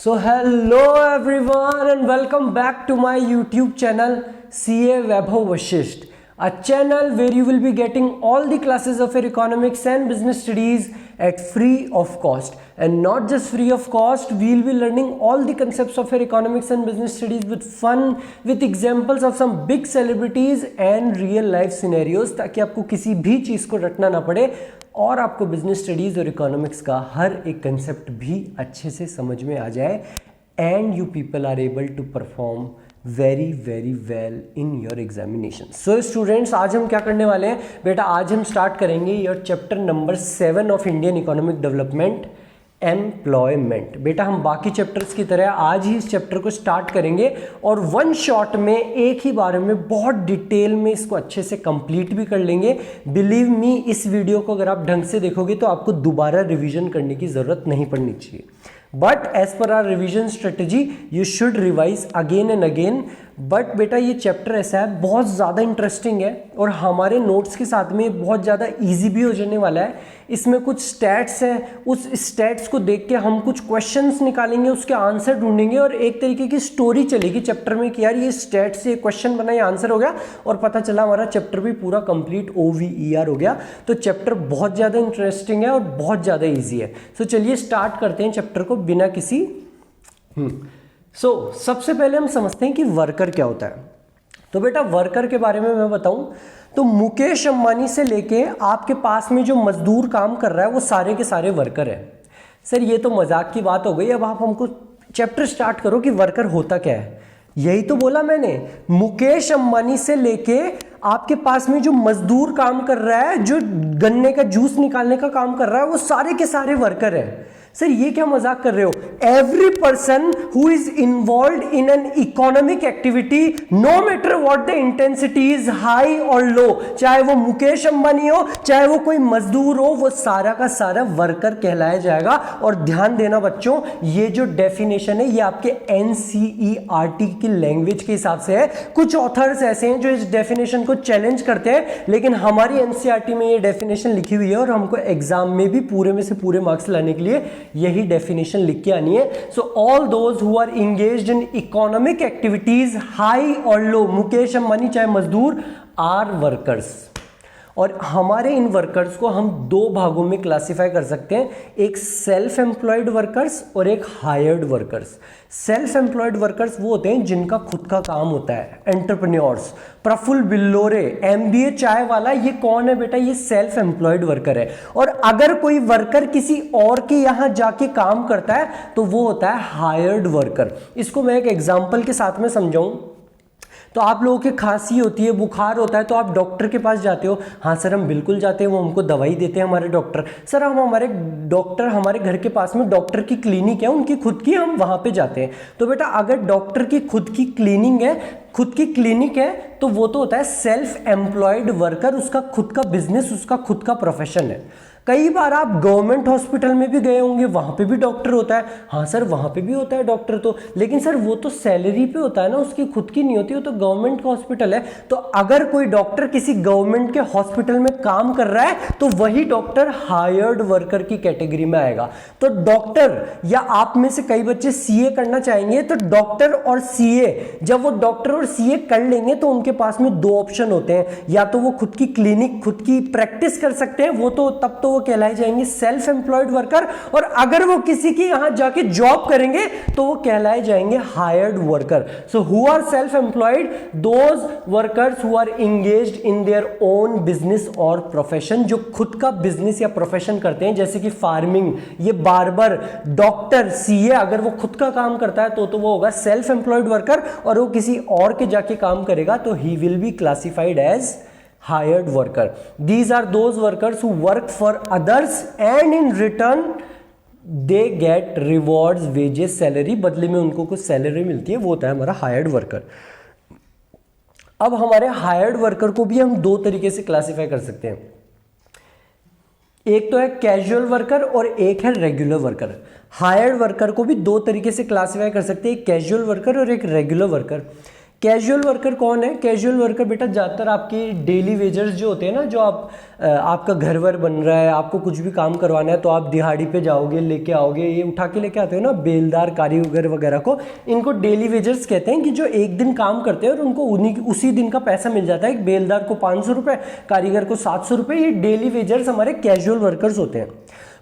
So hello everyone and welcome back to my YouTube channel CA Vaibhav Vashisht, a channel where you will be getting all the classes of your economics and business studies at free of cost. And not just free of cost, we will be learning all the concepts of your economics and business studies with fun, with examples of some big celebrities and real life scenarios, ताकि आपको किसी भी चीज़ को रटना ना पड़े और आपको बिजनेस स्टडीज़ और इकोनॉमिक्स का हर एक कंसेप्ट भी अच्छे से समझ में आ जाए and you people are able to perform very very well in your examination. So students, आज हम क्या करने वाले हैं बेटा? आज हम स्टार्ट करेंगे your chapter number 7 of Indian economic development, employment. बेटा हम बाकी चैप्टर्स की तरह आज ही इस चैप्टर को स्टार्ट करेंगे और वन शॉट में एक ही बारे में बहुत डिटेल में इसको अच्छे से कंप्लीट भी कर लेंगे. बिलीव मी, इस वीडियो को अगर आप ढंग से देखोगे तो आपको दोबारा रिवीजन करने की ज़रूरत नहीं पड़नी चाहिए. But as per our revision strategy you should revise again and again. But बेटा ये चैप्टर ऐसा है, बहुत ज़्यादा इंटरेस्टिंग है और हमारे नोट्स के साथ में बहुत ज़्यादा इजी भी हो जाने वाला है. इसमें कुछ स्टैट्स हैं, उस स्टैट्स को देख के हम कुछ क्वेश्चंस निकालेंगे, उसके आंसर ढूंढेंगे और एक तरीके की स्टोरी चलेगी चैप्टर में कि यार ये स्टैट से क्वेश्चन बना, ये आंसर हो गया और पता चला हमारा चैप्टर भी पूरा कंप्लीट OVER हो गया. तो चैप्टर बहुत ज़्यादा इंटरेस्टिंग है और बहुत ज़्यादा ईजी है. सो चलिए स्टार्ट करते हैं चैप्टर को बिना किसी सबसे पहले हम समझते हैं कि वर्कर क्या होता है. तो बेटा वर्कर के बारे में मैं बताऊं तो मुकेश अंबानी से लेके आपके पास में जो मजदूर काम कर रहा है वो सारे के सारे वर्कर है. सर ये तो मजाक की बात हो गई, अब आप हमको चैप्टर स्टार्ट करो कि वर्कर होता क्या है. यही तो बोला मैंने, मुकेश अंबानी से लेके आपके पास में जो मजदूर काम कर रहा है, जो गन्ने का जूस निकालने का काम कर रहा है, वो सारे के सारे वर्कर है. सर ये क्या मजाक कर रहे हो? Every person who is involve in an economic activity, no matter what the intensity is high और लो, चाहे वो मुकेश अंबानी हो, चाहे वो कोई मजदूर हो, वो सारा का सारा वर्कर कहलाया जाएगा. और ध्यान देना बच्चों, ये जो डेफिनेशन है ये आपके NCERT की लैंग्वेज के हिसाब से है. कुछ ऑथर्स ऐसे हैं जो इस डेफिनेशन को चैलेंज करते हैं, लेकिन हमारी NCERT में ये डेफिनेशन लिखी हुई है और हमको एग्जाम में भी पूरे में से पूरे मार्क्स लाने के लिए यही डेफिनेशन लिख के आनी है. So all those who are engaged in economic activities high और लो, मुकेश अंबानी चाहे मजदूर, आर वर्कर्स. और हमारे इन वर्कर्स को हम दो भागों में क्लासिफाई कर सकते हैं, एक सेल्फ एम्प्लॉयड वर्कर्स और एक hired workers. Self employed workers वो होते हैं जिनका खुद का काम होता है, एंटरप्रेन्योर्स. प्रफुल्ल बिल्लोरे MBA चाय वाला, ये कौन है बेटा? ये सेल्फ एम्प्लॉयड वर्कर है. और अगर कोई वर्कर किसी और के यहां जाके काम करता है तो वो होता है हायर्ड वर्कर. इसको मैं एक एग्जांपल के साथ में समझाऊं तो आप लोगों की खांसी होती है, बुखार होता है तो आप डॉक्टर के पास जाते हो. हाँ सर हम बिल्कुल जाते हैं, वो हमको दवाई देते हैं हमारे डॉक्टर. सर हम हमारे डॉक्टर, हमारे घर के पास में डॉक्टर की क्लिनिक है, उनकी खुद की, हम वहाँ पे जाते हैं. तो बेटा अगर डॉक्टर की खुद की क्लिनिक है, खुद की क्लिनिक है, तो वो तो होता है सेल्फ एम्प्लॉयड वर्कर. उसका खुद का बिजनेस, उसका खुद का प्रोफेशन है. कई बार आप गवर्नमेंट हॉस्पिटल में भी गए होंगे, वहां पे भी डॉक्टर होता है. हाँ सर वहां पे भी होता है डॉक्टर, तो लेकिन सर वो तो सैलरी पे होता है ना, उसकी खुद की नहीं होती, वो तो गवर्नमेंट का हॉस्पिटल है. तो अगर कोई डॉक्टर किसी गवर्नमेंट के हॉस्पिटल में काम कर रहा है तो वही डॉक्टर हायर्ड वर्कर की कैटेगरी में आएगा. तो डॉक्टर, या आप में से कई बच्चे CA करना चाहेंगे, तो डॉक्टर और CA, जब वो डॉक्टर और CA कर लेंगे तो उनके पास में दो ऑप्शन होते हैं, या तो वो खुद की क्लिनिक, खुद की प्रैक्टिस कर सकते हैं, वो तो तब तो वो कहलाए जाएंगे सेल्फ एम्प्लॉयड वर्कर. और अगर वो किसी की यहां जाके जॉब करेंगे तो वो कहलाए जाएंगे hired worker. So who are self employed? Those workers who are engaged in their own business और प्रोफेशन, जो खुद का बिजनेस या प्रोफेशन करते हैं, जैसे कि फार्मिंग, ये बार्बर, डॉक्टर, CA, अगर वो खुद का काम करता है तो वो होगा सेल्फ एम्प्लॉयड वर्कर. और वो किसी और के जाके काम करेगा तो he will be classified as hired worker. These are those workers who work for others and in return they get rewards, wages, salary. बदले में उनको कुछ सैलरी मिलती है, वो होता है हमारा हायर्ड वर्कर. अब हमारे हायर्ड वर्कर को भी हम दो तरीके से क्लासिफाई कर सकते हैं. एक तो है कैजुअल वर्कर और एक है रेगुलर वर्कर. हायर्ड वर्कर को भी दो तरीके से क्लासिफाई कर सकते हैं, एक कैजुअल वर्कर और एक रेगुलर वर्कर. कैजुअल वर्कर कौन है? कैजुअल वर्कर बेटा ज़्यादातर आपके डेली वेजर्स जो होते हैं ना, जो आपका घर वर बन रहा है, आपको कुछ भी काम करवाना है तो आप दिहाड़ी पे जाओगे, लेके आओगे, ये उठा के लेके आते हो ना, बेलदार, कारीगर वगैरह को, इनको डेली वेजर्स कहते हैं, कि जो एक दिन काम करते हैं और उनको उसी दिन का पैसा मिल जाता है। बेलदार को 500 रुपये, कारीगर को 700 रुपये, ये डेली वेजर्स हमारे कैजुअल वर्कर्स होते हैं।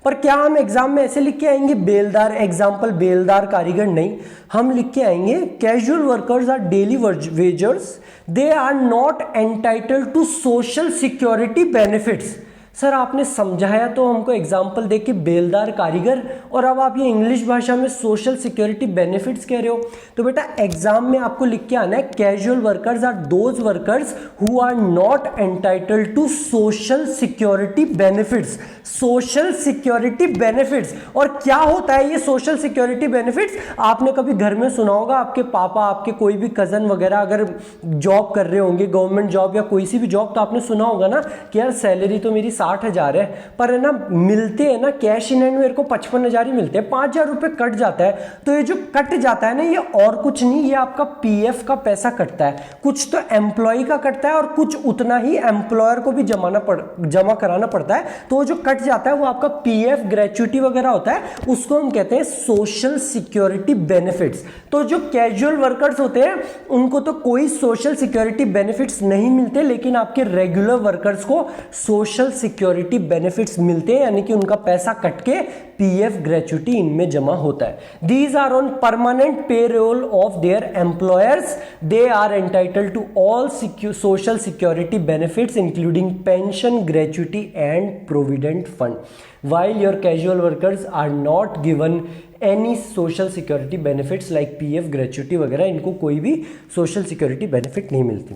पर क्या हम एग्जाम में ऐसे लिख के आएंगे बेलदार, एग्जाम्पल बेलदार कारीगर? नहीं, हम लिख के आएंगे casual workers are daily wagers, they are not entitled to social security benefits. Sir आपने समझाया तो हमको एग्जाम्पल दे के बेलदार, कारीगर, और अब आप ये इंग्लिश भाषा में सोशल सिक्योरिटी बेनिफिट्स कह रहे हो। तो बेटा एग्जाम में आपको लिख के आना है casual workers are those workers who are not entitled to social security benefits. Social security benefits, और क्या होता है ये सोशल सिक्योरिटी बेनिफिट्स? आपने कभी घर में सुना होगा, आपके पापा, आपके कोई भी कजन वगैरह अगर जॉब कर रहे होंगे, गवर्नमेंट जॉब या कोई सी भी जॉब, तो आपने सुना होगा ना कि यार सैलरी तो मेरी 60,000 है, पर है ना मिलते हैं ना कैश इन हैंड मेरे को 55,000 ही मिलते हैं, 5,000 रुपए कट जाता है। तो ये जो कट जाता है ना, ये और कुछ नहीं, ये आपका पीएफ का पैसा कटता है। कुछ तो एम्प्लॉय का कटता है और कुछ उतना ही एम्प्लॉयर को भी जमा कराना पड़ता है। तो जो कट जाता है वो आपका पीएफ, ग्रेच्युटी वगैरह होता है, उसको हम कहते हैं सोशल सिक्योरिटी बेनिफिट्स। तो जो कैजुअल वर्कर्स होते हैं उनको तो कोई सोशल सिक्योरिटी बेनिफिट्स नहीं मिलते, लेकिन आपके रेगुलर वर्कर्स को सोशल सिक्योरिटी बेनिफिट्स मिलते हैं, यानी कि उनका पैसा कट के पीएफ, ग्रेच्युटी इनमें जमा होता है। These are on permanent payroll of their employers, they are entitled to all social security benefits including pension, gratuity and provident fund, while your casual workers are not given any social security benefits like PF, gratuity वगैरह, इनको कोई भी social security benefit नहीं मिलती।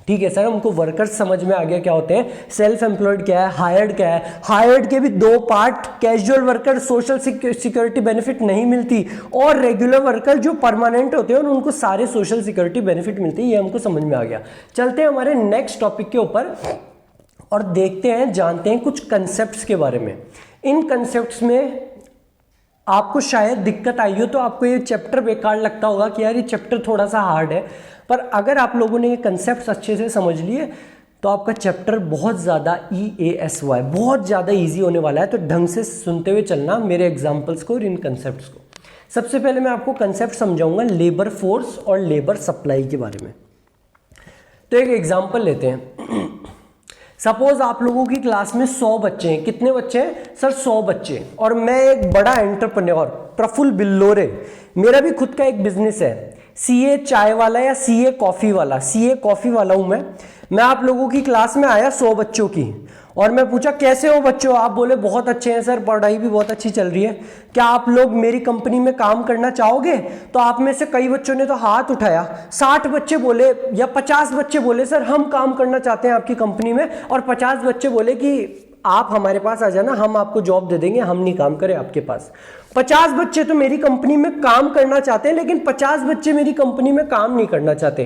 ठीक है sir, हमको workers समझ में आ गया क्या होते हैं, सेल्फ एम्प्लॉयड क्या है, हायर्ड क्या है। हायर्ड के भी दो part, casual worker social security benefit नहीं मिलती, और रेगुलर वर्कर जो परमानेंट होते हैं उनको सारे सोशल सिक्योरिटी बेनिफिट मिलती है। ये हमको समझ में आ गया। चलते हैं हमारे नेक्स्ट टॉपिक के ऊपर और देखते हैं, जानते हैं कुछ कंसेप्ट्स के बारे में। इन कंसेप्ट्स में आपको शायद दिक्कत आई हो, तो आपको ये चैप्टर बेकार लगता होगा कि यार ये चैप्टर थोड़ा सा हार्ड है, पर अगर आप लोगों ने ये कंसेप्ट्स अच्छे से समझ लिए तो आपका चैप्टर बहुत ज़्यादा EASY बहुत ज़्यादा ईजी होने वाला है। तो ढंग से सुनते हुए चलना मेरे एग्जाम्पल्स को और इन कंसेप्ट्स को। सबसे पहले मैं आपको कंसेप्ट समझाऊंगा लेबर फोर्स और लेबर सप्लाई के बारे में। तो एक एग्जाम्पल लेते हैं। सपोज आप लोगों की क्लास में 100 बच्चे हैं। कितने बच्चे हैं सर? 100 बच्चे। और मैं एक बड़ा एंटरप्रेन्योर प्रफुल्ल बिल्लोरे, मेरा भी खुद का एक बिजनेस है, सीए चाय वाला या सीए कॉफी वाला, सीए कॉफी वाला हूं मैं आप लोगों की क्लास में आया 100 बच्चों की, और मैं पूछा कैसे हो बच्चों? आप बोले बहुत अच्छे हैं सर, पढ़ाई भी बहुत अच्छी चल रही है, क्या आप लोग मेरी कंपनी में काम करना चाहोगे? तो आप में से कई बच्चों ने तो हाथ उठाया। 60 बच्चे बोले या 50 बच्चे बोले सर हम काम करना चाहते हैं आपकी कंपनी में, और 50 बच्चे बोले कि आप हमारे पास आ जाना, हम आपको जॉब दे देंगे, हम नहीं काम करें आपके पास। 50 बच्चे तो मेरी कंपनी में काम करना चाहते हैं, लेकिन 50 बच्चे मेरी कंपनी में काम नहीं करना चाहते।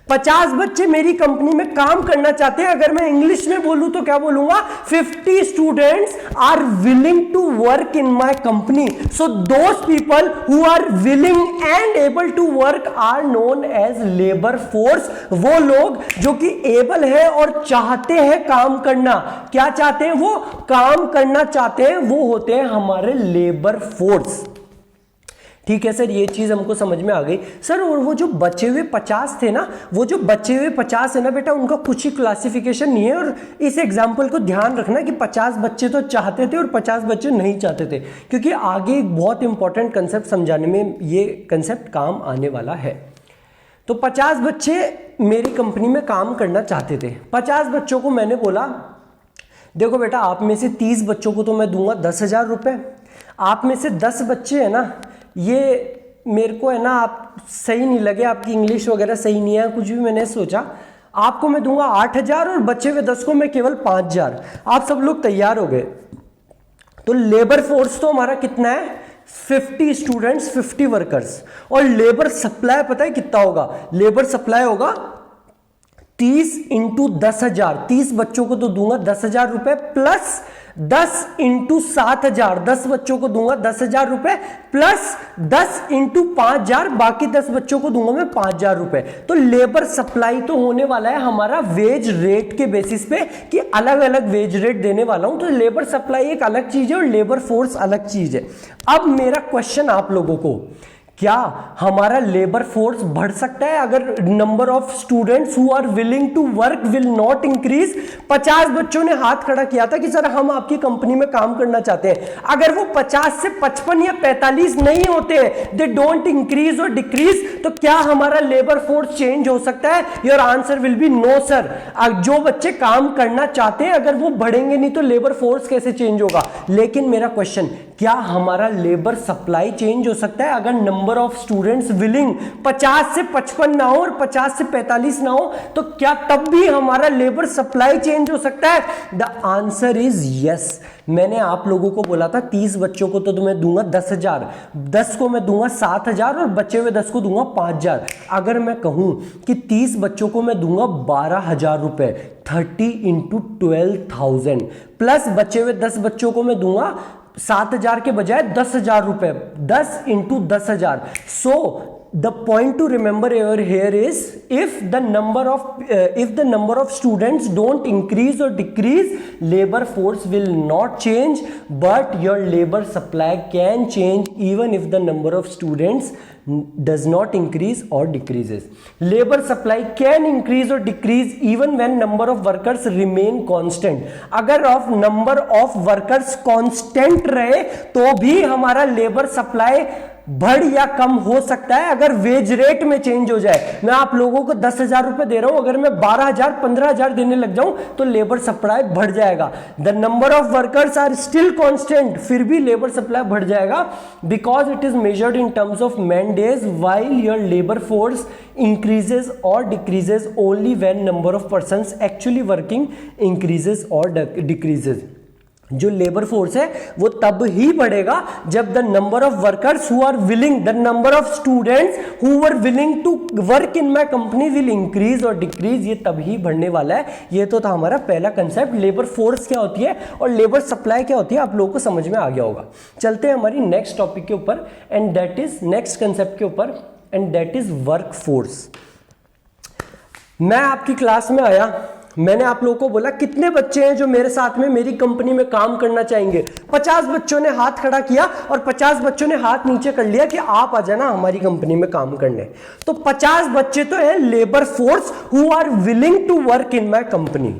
50 बच्चे मेरी कंपनी में काम करना चाहते हैं। अगर मैं इंग्लिश में बोलूं तो क्या बोलूंगा? 50 students are willing to work in my company, so those people who are willing and able to work are known as labour force. वो लोग जो कि एबल है और चाहते हैं काम करना, क्या चाहते हैं? वो काम करना चाहते हैं, वो होते हैं हमारे लेबर फोर्स। ठीक है सर, ये चीज हमको समझ में आ गई सर। और वो जो बचे हुए 50 थे ना, वो जो बचे हुए 50 है ना बेटा, उनका कुछ ही क्लासिफिकेशन नहीं है। और इस एग्जाम्पल को ध्यान रखना कि 50 बच्चे तो चाहते थे और 50 बच्चे नहीं चाहते थे, क्योंकि आगे एक बहुत इंपॉर्टेंट कंसेप्ट समझाने में ये कंसेप्ट काम आने वाला है। तो 50 बच्चे मेरी कंपनी में काम करना चाहते थे। 50 बच्चों को मैंने बोला देखो बेटा, आप में से 30 बच्चों को तो मैं दूंगा 10,000 रुपये, आप में से 10 बच्चे हैं ना, ये मेरे को है ना आप सही नहीं लगे, आपकी इंग्लिश वगैरह सही नहीं है, कुछ भी मैंने सोचा, आपको मैं दूंगा 8,000 और बचे हुए 10 को मैं केवल 5,000। आप सब लोग तैयार हो गए। तो लेबर फोर्स तो हमारा कितना है? 50 स्टूडेंट्स, 50 वर्कर्स। और लेबर सप्लाई पता है कितना होगा? लेबर सप्लाई होगा 30 × 10,000। 30 बच्चों को तो दूंगा 10,000 रुपए, प्लस 10 इंटू 7,000, 10 बच्चों को दूंगा 10,000 रुपए, प्लस 10 इंटू 5,000, बाकी 10 बच्चों को दूंगा मैं 5,000 रुपए। तो लेबर सप्लाई तो होने वाला है हमारा वेज रेट के बेसिस पे कि अलग अलग वेज रेट देने वाला हूं। तो लेबर सप्लाई एक अलग चीज है और लेबर फोर्स अलग चीज है। अब मेरा क्वेश्चन आप लोगों को, क्या हमारा लेबर फोर्स बढ़ सकता है अगर number of students who are willing to work will not increase? 50 बच्चों ने हाथ खड़ा किया था कि सर हम आपकी कंपनी में काम करना चाहते हैं। अगर वो 50 से 55 या 45 नहीं होते, दे डोंट इंक्रीज और डिक्रीज, तो क्या हमारा लेबर फोर्स चेंज हो सकता है? Your answer will be no sir. जो बच्चे काम करना चाहते हैं अगर वो बढ़ेंगे नहीं तो लेबर फोर्स कैसे चेंज होगा? लेकिन मेरा क्वेश्चन, क्या हमारा लेबर सप्लाई चेंज हो सकता है अगर नंबर ऑफ स्टूडेंट्स विलिंग 50 से 55 ना हो और 50 से 45 ना हो? तो क्या तब भी हमारा लेबर सप्लाई चेंज हो सकता है? The answer is yes. मैंने आप लोगों को बोला था 30 बच्चों को तो मैं दूंगा 10,000, 10 को मैं दूंगा 7,000 और बचे हुए 10 को दूंगा 5,000। अगर मैं कहूं कि 30 बच्चों को मैं दूंगा 12,000 रुपए, 30 इंटू 12,000, प्लस बचे हुए 10 बच्चों को मैं दूंगा 7,000 के बजाय 10,000 रुपए, 10 into 10,000। So the point to remember over here is if the number of students don't increase or decrease, labor force will not change, but your labor supply can change even if the number of students does not increase or decreases. Labor supply can increase or decrease even when number of workers remain constant. अगर of number of workers constant रहे तो भी हमारा labour supply बढ़ या कम हो सकता है अगर वेज रेट में चेंज हो जाए। मैं आप लोगों को 10,000 रुपए दे रहा हूं, अगर मैं 12,000 15,000 देने लग जाऊं तो लेबर सप्लाई बढ़ जाएगा। The number of workers are still constant, फिर भी लेबर सप्लाई बढ़ जाएगा, because it is measured in terms of man days, while your labour force increases or decreases only when number of persons actually working increases or decreases। जो labour force है वो तब ही बढ़ेगा जब the number of workers who are willing, the number of students who are willing to work in my company will increase और decrease, ये तब ही बढ़ने वाला है। ये तो था हमारा पहला कंसेप्ट, लेबर फोर्स क्या होती है और लेबर सप्लाई क्या होती है, आप लोगों को समझ में आ गया होगा। चलते हैं हमारी नेक्स्ट टॉपिक के ऊपर, and that is next concept के ऊपर, and that is work force. मैं आपकी क्लास में आया, मैंने आप लोगों को बोला कितने बच्चे हैं जो मेरे साथ में मेरी कंपनी में काम करना चाहेंगे? 50 बच्चों ने हाथ खड़ा किया और 50 बच्चों ने हाथ नीचे कर लिया कि आप आ जाना हमारी कंपनी में काम करने। तो 50 बच्चे तो हैं labour force who are willing to work in my company.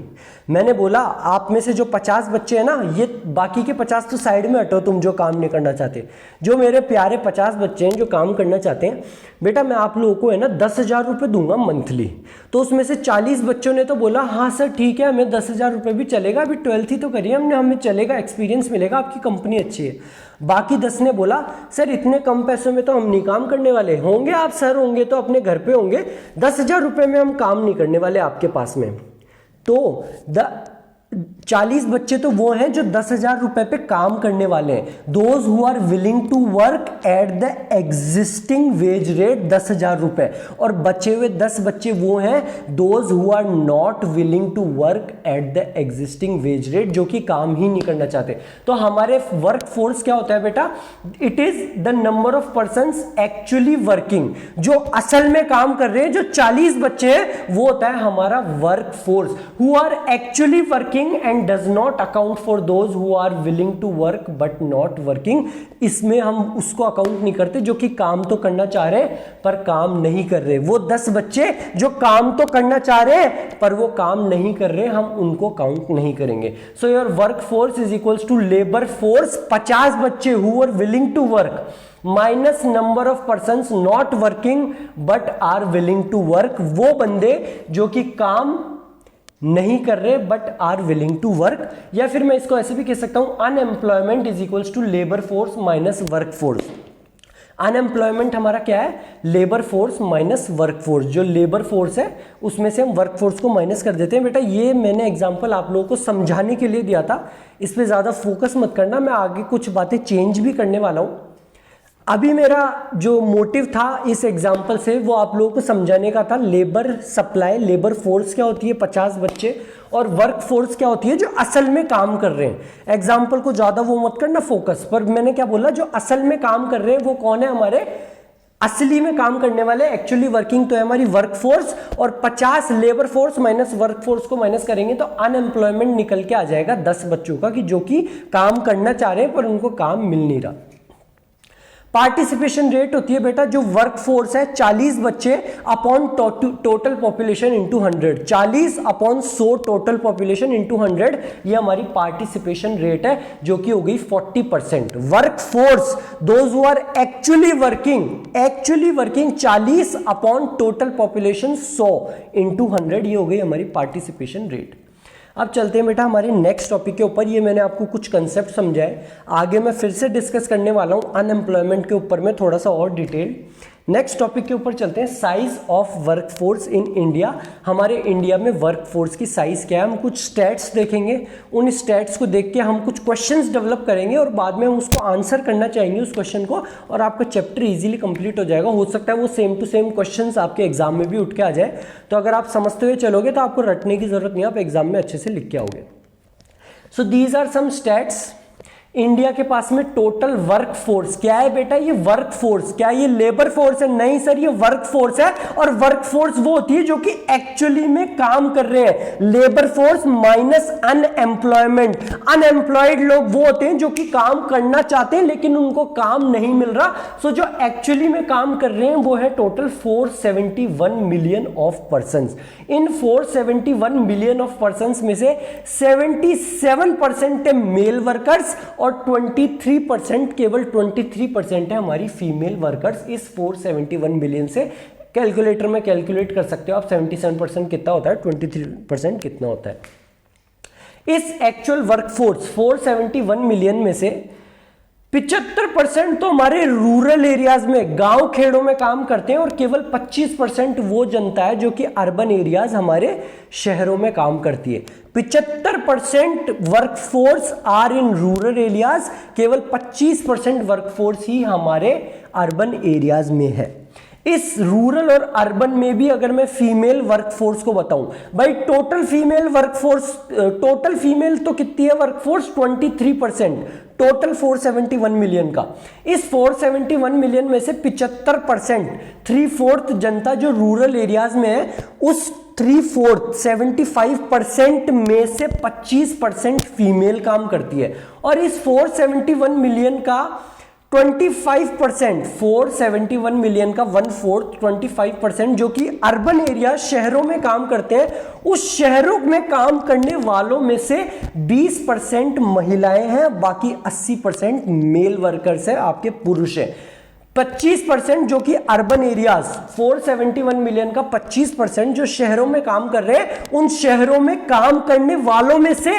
मैंने बोला आप में से जो 50 बच्चे हैं ना, ये बाकी के 50 तो साइड में हटो, तुम जो काम नहीं करना चाहते। जो मेरे प्यारे 50 बच्चे हैं जो काम करना चाहते हैं, बेटा मैं आप लोगों को है ना 10,000 रुपये दूंगा मंथली। तो उसमें से 40 बच्चों ने तो बोला हाँ सर ठीक है, हमें 10,000 रुपये भी चलेगा, अभी 12th ही तो करिए हमने, हमें चलेगा, एक्सपीरियंस मिलेगा, आपकी कंपनी अच्छी है। बाकी 10 ने बोला सर इतने कम पैसों में तो हम नहीं काम करने वाले, होंगे आप सर होंगे तो अपने घर पे होंगे, 10,000 रुपये में हम काम नहीं करने वाले आपके पास में। तो 40 बच्चे तो वो हैं जो 10,000 रुपए पे काम करने वाले हैं, those who are willing to work at the existing wage rate 10,000 रुपए, और बचे हुए 10 बच्चे वो हैं those who are not willing to work at the existing wage rate, जो कि काम ही नहीं करना चाहते। तो हमारे वर्क फोर्स क्या होता है बेटा? It is the number of persons actually working, जो असल में काम कर रहे हैं, जो 40 बच्चे हैं वो होता है हमारा work force, who are actually working and does not account for those who are willing to work but not working। इसमें हम उसको अकाउंट नहीं करते जो कि काम तो करना चाह रहे हैं पर काम नहीं कर रहे। वो 10 बच्चे जो काम तो करना चाह रहे हैं पर वो काम नहीं कर रहे, हम उनको काउंट नहीं करेंगे। So your work force is equals to labour force 50 बच्चे who are willing to work minus number of persons not working but are willing to work, वो बंदे जो कि काम नहीं कर रहे but are willing to work. या फिर मैं इसको ऐसे भी कह सकता हूं, unemployment is equals to labour force minus work force. Unemployment हमारा क्या है? Labour force minus work force. जो लेबर फोर्स है उसमें से हम वर्क फोर्स को माइनस कर देते हैं। बेटा ये मैंने एग्जांपल आप लोगों को समझाने के लिए दिया था, इस पे ज़्यादा फोकस मत करना, मैं आगे कुछ बातें चेंज भी करने वाला हूँ। अभी मेरा जो मोटिव था इस एग्जाम्पल से वो आप लोगों को समझाने का था, लेबर सप्लाई, लेबर फोर्स क्या होती है 50 बच्चे, और वर्क फोर्स क्या होती है जो असल में काम कर रहे हैं। एग्जाम्पल को ज्यादा वो मत करना फोकस पर, मैंने क्या बोला, जो असल में काम कर रहे हैं वो कौन है, हमारे असली में काम करने वाले, एक्चुअली वर्किंग तो है हमारी वर्क फोर्स, और 50 labour force minus work force को माइनस करेंगे तो अनएम्प्लॉयमेंट निकल के आ जाएगा 10 बच्चों का, कि जो कि काम करना चाह रहे हैं पर उनको काम मिल नहीं रहा। पार्टिसिपेशन रेट होती है बेटा जो वर्क फोर्स है 40 बच्चे upon total population into 100, 40 upon 100 total population into 100, ये हमारी पार्टिसिपेशन रेट है जो कि हो गई 40%। Work force those who are actually working 40 upon total population 100 into 100, ये हो गई हमारी पार्टिसिपेशन रेट। अब चलते हैं बेटा हमारे नेक्स्ट टॉपिक के ऊपर। ये मैंने आपको कुछ कंसेप्ट समझाए, आगे मैं फिर से डिस्कस करने वाला हूं अनएम्प्लॉयमेंट के ऊपर में थोड़ा सा और डिटेल। नेक्स्ट टॉपिक के ऊपर चलते हैं, size of workforce in India. हमारे इंडिया में वर्कफोर्स की साइज क्या है, हम कुछ स्टैट्स देखेंगे, उन स्टैट्स को देख के हम कुछ क्वेश्चंस डेवलप करेंगे और बाद में हम उसको आंसर करना चाहेंगे उस क्वेश्चन को, और आपका चैप्टर इजीली कंप्लीट हो जाएगा। हो सकता है वो सेम टू सेम क्वेश्चंस आपके एग्जाम में भी उठ के आ जाए, तो अगर आप समझते हुए चलोगे तो आपको रटने की जरूरत नहीं है, आप एग्जाम में अच्छे से लिख के आओगे। So these are some stats. India के पास में टोटल वर्क फोर्स क्या है बेटा, ये वर्क फोर्स, क्या ये लेबर फोर्स है, नहीं सर ये वर्क फोर्स है, और वर्क फोर्स वो होती है जो कि एक्चुअली में काम कर रहे हैं। Labour force minus unemployment, unemployed लोग वो होते हैं जो कि काम करना चाहते हैं लेकिन उनको काम नहीं मिल रहा। सो जो एक्चुअली में काम कर रहे हैं वो है total 471 million of persons. In 471 million of persons में से 77% है मेल वर्कर्स और 23%, केवल 23% है हमारी फीमेल वर्कर्स। इस 471 मिलियन से कैलकुलेटर में कैलकुलेट कर सकते हो आप 77% कितना होता है, 23% कितना होता है। इस एक्चुअल वर्कफोर्स 471 मिलियन में से 75% तो हमारे रूरल एरियाज में, गांव खेड़ों में काम करते हैं, और केवल 25% वो जनता है जो कि अर्बन एरियाज हमारे शहरों में काम करती है। 75% workforce are in rural areas, केवल 25% वर्कफोर्स ही हमारे अर्बन एरियाज में है। इस रूरल और अर्बन में भी अगर मैं फीमेल वर्कफोर्स को बताऊं, भाई total female workforce, total female तो कितनी है वर्कफोर्स, 23%, टोटल 471 मिलियन का। इस 471 मिलियन में से 75%, 3/4 जनता जो रूरल एरियाज में है, उस 3/4 75% में से 25% फीमेल काम करती है। और इस 471 मिलियन का 25%, 471 मिलियन का 1/4 25% जो कि अर्बन एरिया शहरों में काम करते हैं, उस शहरों में काम करने वालों में से 20% महिलाएं हैं, बाकी 80% मेल वर्कर्स है, आपके पुरुष है। 25% जो कि अर्बन एरियाज, 471 मिलियन का 25% जो शहरों में काम कर रहे हैं, उन शहरों में काम करने वालों में से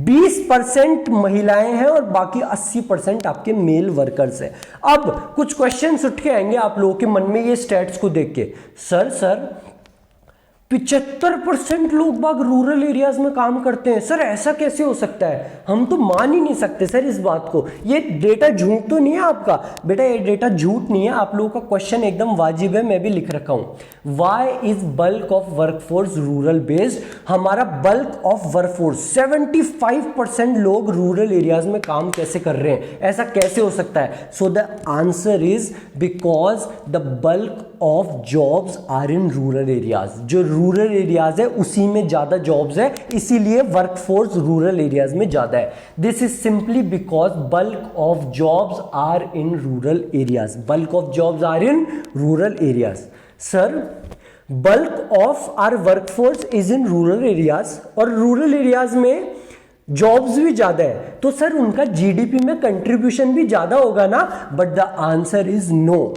20% महिलाएं हैं और बाकी 80% आपके मेल वर्कर्स हैं। अब कुछ क्वेश्चंस उठ के आएंगे आप लोगों के मन में ये स्टैट्स को देख के, सर 75% लोग बाग रूरल एरियाज में काम करते हैं, सर ऐसा कैसे हो सकता है, हम तो मान ही नहीं सकते सर इस बात को। ये डेटा झूठ तो नहीं है आपका बेटा, ये डेटा झूठ नहीं है, आप लोगों का क्वेश्चन एकदम वाजिब है, मैं भी लिख रखा हूं। Why is bulk of workforce rural based, हमारा बल्क ऑफ वर्कफोर्स 75% लोग रूरल एरियाज में काम कैसे कर रहे हैं, ऐसा कैसे हो सकता है। So the answer is because the bulk of jobs are in rural areas, जो रूरल एरियाज है उसी में ज्यादा जॉब्स है, इसीलिए वर्कफोर्स रूरल एरियाज में ज्यादा है। This is simply because bulk of jobs are in rural areas, bulk of jobs are in rural areas. Sir bulk of our workforce is in rural areas, और rural areas में jobs भी ज्यादा है, तो sir उनका GDP में contribution भी ज्यादा होगा ना, but the answer is no,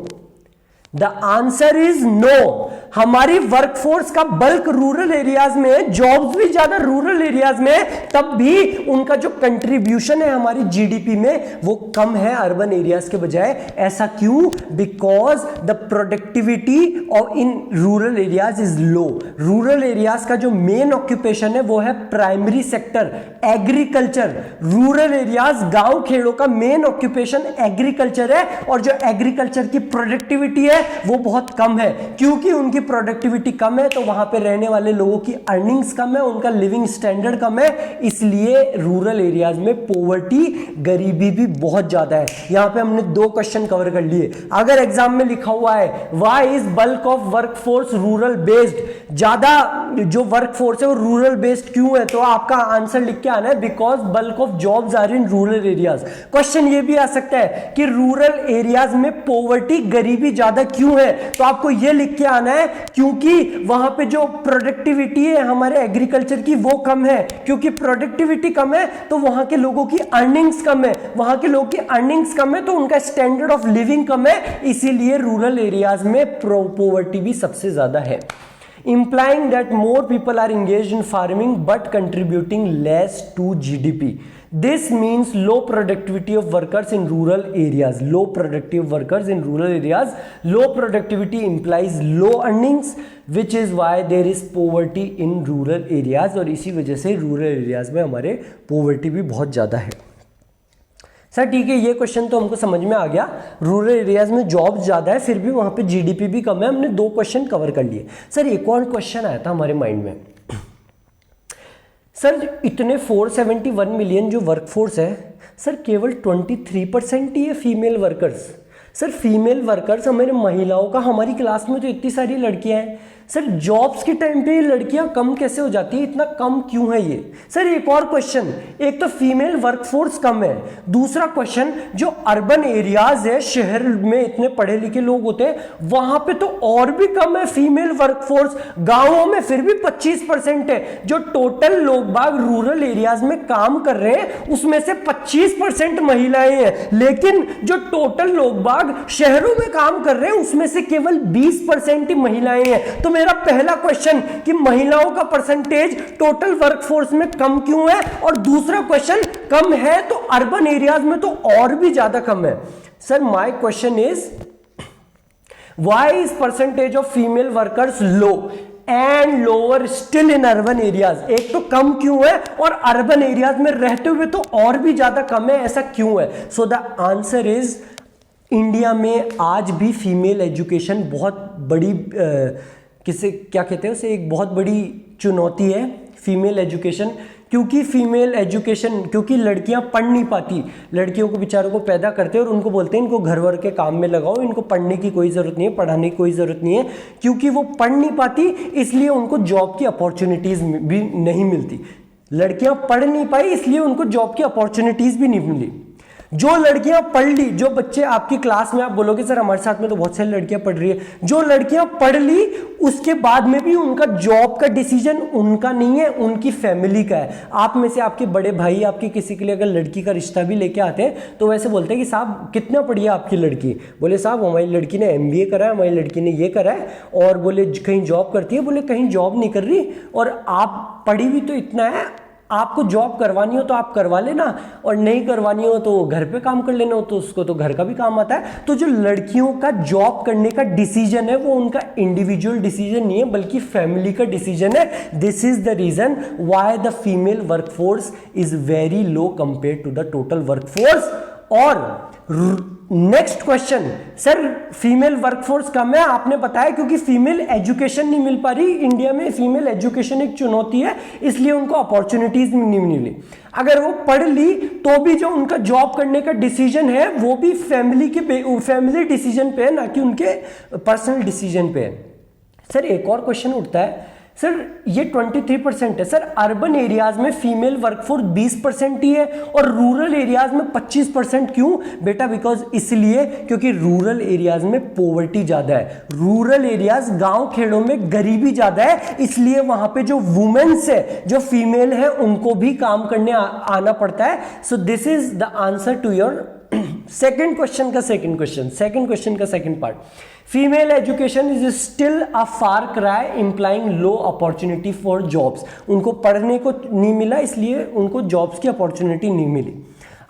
the answer is no. हमारी वर्कफोर्स का बल्क रूरल एरियाज में है, जॉब्स भी ज्यादा रूरल एरियाज में है, तब भी उनका जो कंट्रीब्यूशन है हमारी जीडीपी में वो कम है अर्बन एरियाज के बजाय। ऐसा क्यों? Because the productivity of in rural areas is low. Rural areas का जो मेन ऑक्यूपेशन है वो है primary sector, agriculture. Rural areas, गांव खेड़ों का मेन ऑक्यूपेशन एग्रीकल्चर है, और जो एग्रीकल्चर की प्रोडक्टिविटी है वो बहुत कम है। क्योंकि उनकी प्रोडक्टिविटी कम है तो वहां पे रहने वाले लोगों की अर्निंग्स कम है, उनका लिविंग स्टैंडर्ड कम है, इसलिए रूरल एरियाज में पॉवर्टी, गरीबी भी बहुत ज्यादा है। यहां पे हमने 2 क्वेश्चन कवर कर लिए। अगर एग्जाम में लिखा हुआ है why is bulk of workforce rural based, ज्यादा जो वर्कफोर्स है वो रूरल बेस्ड क्यों है, तो आपका आंसर लिख के आना है because bulk of jobs are in rural areas. Question ये भी आ सकता है कि रूरल एरियाज में पॉवर्टी, गरीबी ज्यादा क्यों है, तो आपको ये लिख के आना है क्योंकि वहां पे जो प्रोडक्टिविटी है हमारे एग्रीकल्चर की वो कम है। क्योंकि प्रोडक्टिविटी कम है तो वहां के लोगों की अर्निंग्स कम है, वहां के लोगों की अर्निंग्स कम है तो उनका स्टैंडर्ड ऑफ लिविंग कम है, इसीलिए रूरल एरियाज में पॉवर्टी भी सबसे ज्यादा है। implying that more people are engaged in farming but contributing less to GDP. This means low productivity of workers in rural areas. Low productive workers in rural areas. Low productivity implies low earnings, which is why there is poverty in rural areas. और इसी वजह से rural areas में हमारे poverty भी बहुत ज़्यादा है। सर ठीक है, ये क्वेश्चन तो हमको समझ में आ गया। रूरल एरियाज में जॉब ज़्यादा है फिर भी वहाँ पे जीडीपी भी कम है, हमने 2 क्वेश्चन कवर कर लिए। सर एक और क्वेश्चन आया था हमारे माइंड में, सर इतने 471 मिलियन जो वर्कफोर्स है, सर केवल 23% ही है female workers. Sir female workers हमारे महिलाओं का, हमारी क्लास में तो इतनी सारी लड़कियां हैं, सर जॉब्स के टाइम पे लड़कियां कम कैसे हो जाती है, इतना कम क्यों है ये? सर एक और क्वेश्चन, एक तो फीमेल वर्कफोर्स कम है, दूसरा क्वेश्चन जो अर्बन एरियाज है, शहर में इतने पढ़े लिखे लोग होते हैं वहां पे तो और भी कम है फीमेल वर्कफोर्स, गांवों में फिर भी 25% है। जो टोटल लोग बाग रूरल एरियाज में काम कर रहे हैं उसमें से 25% महिलाएं हैं, लेकिन जो टोटल लोग बाग शहरों में काम कर रहे हैं उसमें से केवल 20% ही महिलाएं हैं। तो मेरा पहला क्वेश्चन कि महिलाओं का परसेंटेज टोटल वर्कफोर्स में कम क्यों है, और दूसरा क्वेश्चन कम है तो अर्बन एरियाज में तो और भी ज्यादा कम है। Sir my question is why is percentage of female workers low and lower still in urban areas? एक तो कम क्यों है और अर्बन एरियाज में रहते हुए तो और भी ज्यादा कम है, ऐसा क्यों है? So the answer is India में आज भी फीमेल एजुकेशन बहुत बड़ी किसे क्या कहते हैं उसे, एक बहुत बड़ी चुनौती है फीमेल एजुकेशन। क्योंकि फीमेल एजुकेशन, क्योंकि लड़कियां पढ़ नहीं पाती, लड़कियों को बेचारों को पैदा करते हैं और उनको बोलते हैं इनको घर वर के काम में लगाओ, इनको पढ़ने की कोई ज़रूरत नहीं है, पढ़ाने की कोई ज़रूरत नहीं है। क्योंकि वो पढ़ नहीं पाती इसलिए उनको जॉब की अपॉर्चुनिटीज़ भी नहीं मिलती। लड़कियां पढ़ नहीं पाई इसलिए उनको जॉब की अपॉर्चुनिटीज़ भी नहीं मिली। जो लड़कियां पढ़ ली, जो बच्चे आपकी क्लास में आप बोलोगे सर हमारे साथ में तो बहुत सारी लड़कियां पढ़ रही है, जो लड़कियां पढ़ ली उसके बाद में भी उनका जॉब का डिसीजन उनका नहीं है, उनकी फैमिली का है। आप में से आपके बड़े भाई आपके किसी के लिए अगर लड़की का रिश्ता भी लेके आते हैं तो वैसे बोलते हैं कि साहब कितना पढ़ी है आपकी लड़की? बोले साहब हमारी लड़की ने MBA करा है, हमारी लड़की ने ये करा है, और बोले कहीं जॉब करती है? बोले कहीं जॉब नहीं कर रही, और आप पढ़ी भी तो इतना है, आपको जॉब करवानी हो तो आप करवा लेना, और नहीं करवानी हो तो घर पे काम कर लेना हो, तो उसको तो घर का भी काम आता है। तो जो लड़कियों का जॉब करने का डिसीजन है वो उनका इंडिविजुअल डिसीजन नहीं है बल्कि फैमिली का डिसीजन है। This is the reason why the female workforce is very low compare to the total workforce. और next question, sir female workforce कम है, आपने बताया क्योंकि फीमेल एजुकेशन नहीं मिल पा रही। इंडिया में फीमेल एजुकेशन एक चुनौती है इसलिए उनको अपॉर्चुनिटीज नहीं मिली। अगर वो पढ़ ली तो भी जो उनका जॉब करने का डिसीजन है वो भी फैमिली डिसीजन पे है, ना कि उनके पर्सनल डिसीजन पे है। सर एक और क्वेश्चन उठता है, सर ये 23% है, सर अर्बन एरियाज में फीमेल वर्कफोर्स 20% ही है और रूरल एरियाज में 25% क्यों? बेटा बिकॉज इसलिए क्योंकि रूरल एरियाज में पॉवर्टी ज्यादा है, रूरल एरियाज गांव खेड़ों में गरीबी ज्यादा है, इसलिए वहां पे जो वुमेन्स है, जो फीमेल है, उनको भी काम करने आना पड़ता है। So this is the answer to your second question का second part, female education is still a far cry implying low opportunity for jobs. उनको पढ़ने को नहीं मिला, इसलिए उनको जॉब्स की अपॉर्चुनिटी नहीं मिली।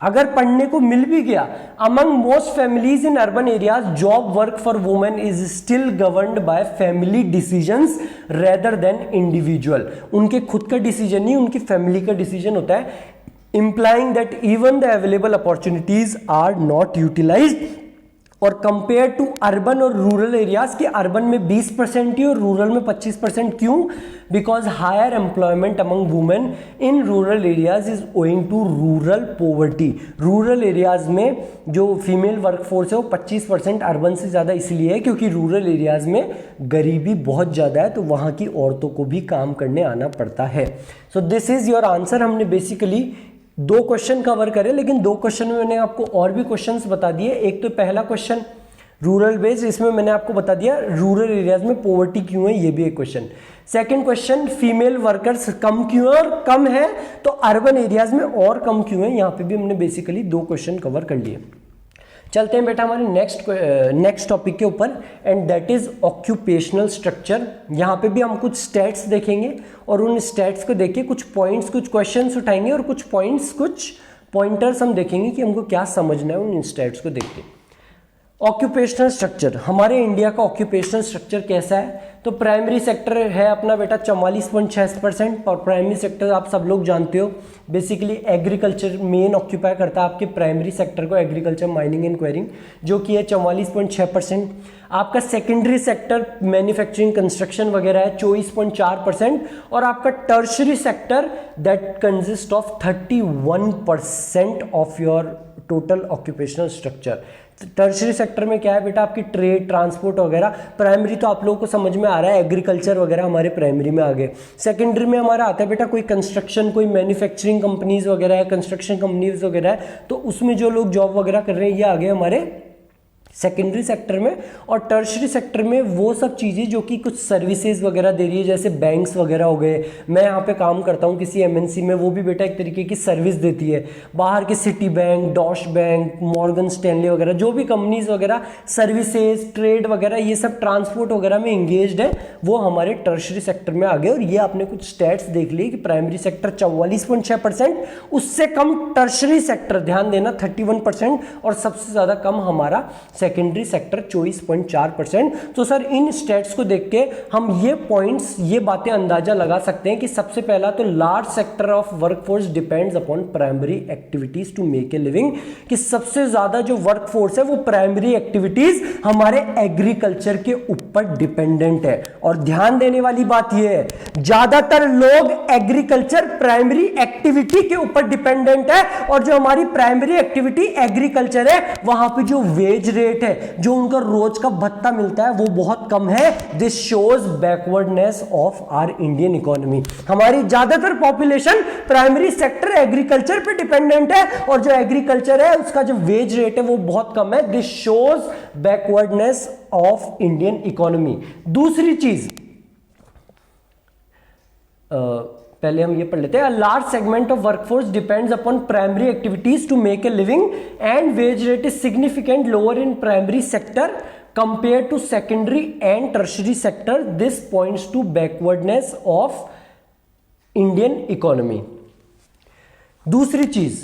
अगर पढ़ने को मिल भी गया, among most families in urban areas job work for women is still governed bye family decisions rather than individual. उनके खुद का डिसीजन नहीं, उनकी फैमिली का डिसीजन होता है, implying that even the available opportunities are not utilised. और compare to urban और रूरल एरियाज, की अर्बन में 20% ही और रूरल में 25%। क्यों? Because higher employment among women in rural areas is owing to rural poverty. Rural areas में जो फीमेल वर्कफोर्स है वो 25% अर्बन से ज़्यादा इसलिए है क्योंकि रूरल एरियाज में गरीबी बहुत ज़्यादा है, तो वहाँ की औरतों को भी काम करने आना पड़ता है। So this is your answer. हमने बेसिकली 2 क्वेश्चन कवर करे, लेकिन 2 क्वेश्चन में मैंने आपको और भी क्वेश्चंस बता दिए। एक तो पहला क्वेश्चन रूरल बेस्ड, इसमें मैंने आपको बता दिया रूरल एरियाज में पॉवर्टी क्यों है, ये भी एक question. Second question, female workers कम क्यों है, और कम है तो अर्बन एरियाज में और कम क्यों है, यहाँ पे भी हमने बेसिकली 2 क्वेश्चन कवर कर लिए। चलते हैं बेटा हमारे नेक्स्ट टॉपिक के ऊपर, and that is occupational structure. यहाँ पे भी हम कुछ स्टैट्स देखेंगे और उन स्टैट्स को देख के कुछ पॉइंट्स, कुछ क्वेश्चंस उठाएंगे और कुछ पॉइंटर्स हम देखेंगे कि हमको क्या समझना है उन स्टैट्स को देख के। ऑक्यूपेशनल स्ट्रक्चर, हमारे इंडिया का ऑक्यूपेशनल स्ट्रक्चर कैसा है? तो प्राइमरी सेक्टर है अपना बेटा 44.6%, और प्राइमरी सेक्टर आप सब लोग जानते हो बेसिकली एग्रीकल्चर मेन ऑक्यूपाई करता है आपके प्राइमरी सेक्टर को, एग्रीकल्चर, माइनिंग एंड क्वेरिंग, जो कि है 44.6%। आपका सेकेंडरी सेक्टर मैन्युफैक्चरिंग, कंस्ट्रक्शन वगैरह है 24.4%, और आपका tertiary sector that consist of 31% of your total occupational structure. Tertiary sector में क्या है बेटा? आपकी ट्रेड, ट्रांसपोर्ट वगैरह। प्राइमरी तो आप लोगों को समझ में आ रहा है, एग्रीकल्चर वगैरह हमारे प्राइमरी में आ गए। सेकेंडरी में हमारा आता है बेटा कोई कंस्ट्रक्शन, कोई मैन्युफैक्चरिंग कंपनीज वगैरह है, कंस्ट्रक्शन कंपनीज वगैरह है, तो उसमें जो लोग जॉब वगैरह कर रहे हैं ये आ गए हमारे सेकेंडरी सेक्टर में। और टर्शरी सेक्टर में वो सब चीज़ें जो कि कुछ सर्विसेज वगैरह दे रही है, जैसे बैंक्स वगैरह हो गए। मैं यहाँ पे काम करता हूँ किसी एमएनसी में, वो भी बेटा एक तरीके की सर्विस देती है। बाहर के city bank, Dash bank, Morgan Stanley वगैरह जो भी कंपनीज वगैरह सर्विसेज, ट्रेड वगैरह, ये सब ट्रांसपोर्ट वगैरह में इंगेज्ड है, वो हमारे टर्शरी सेक्टर में आ गए। और ये आपने कुछ स्टैट्स देख लिए कि प्राइमरी सेक्टर 44.6%, उससे कम टर्शरी सेक्टर, ध्यान देना 31%, और सबसे ज़्यादा कम हमारा सेकेंडरी सेक्टर 24.4%। तो सर इन स्टेट्स को देख के हम ये पॉइंट्स, ये बातें अंदाजा लगा सकते हैं कि सबसे पहला तो large sector of workforce depends upon primary activities to make a living, कि सबसे ज्यादा जो वर्कफोर्स है वो प्राइमरी एक्टिविटीज हमारे एग्रीकल्चर के ऊपर डिपेंडेंट है। और ध्यान देने वाली बात ये है, ज्यादातर लोग एग्रीकल्चर प्राइमरी एक्टिविटी के ऊपर डिपेंडेंट है, और जो हमारी प्राइमरी एक्टिविटी एग्रीकल्चर है वहां पे जो वेज रेट है, जो उनका रोज का भत्ता मिलता है, वो बहुत कम है। This shows backwardness of our Indian economy. हमारी ज्यादातर पॉपुलेशन प्राइमरी सेक्टर एग्रीकल्चर पे डिपेंडेंट है, और जो एग्रीकल्चर है उसका जो वेज रेट है वो बहुत कम है। This shows backwardness of Indian economy. दूसरी चीज, पहले हम ये पढ़ लेते हैं। Large segment of workforce depends upon primary activities to make a living and wage rate is significant lower in primary sector compare to secondary and tertiary sector. This points to backwardness of Indian economy. दूसरी चीज,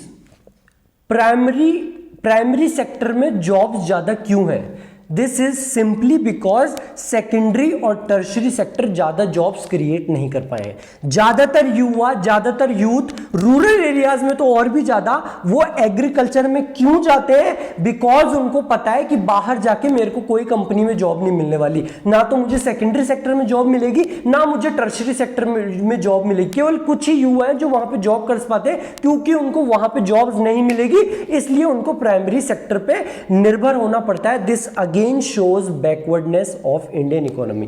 primary sector में jobs ज्यादा क्यों है? This is simply because secondary और tertiary sector ज्यादा jobs create नहीं कर पाए। ज्यादातर युवा, ज्यादातर यूथ रूरल एरियाज में तो और भी ज्यादा, वो एग्रीकल्चर में क्यों जाते हैं? बिकॉज उनको पता है कि बाहर जाके मेरे को कोई कंपनी में जॉब नहीं मिलने वाली, ना तो मुझे सेकेंडरी सेक्टर में जॉब मिलेगी, ना मुझे टर्शरी सेक्टर में जॉब मिलेगी। केवल कुछ ही युवा हैं जो वहां पे जॉब कर पाते हैं, क्योंकि उनको वहां पे जॉब नहीं मिलेगी, इसलिए उनको प्राइमरी सेक्टर पे निर्भर होना पड़ता है। This again shows backwardness of Indian economy.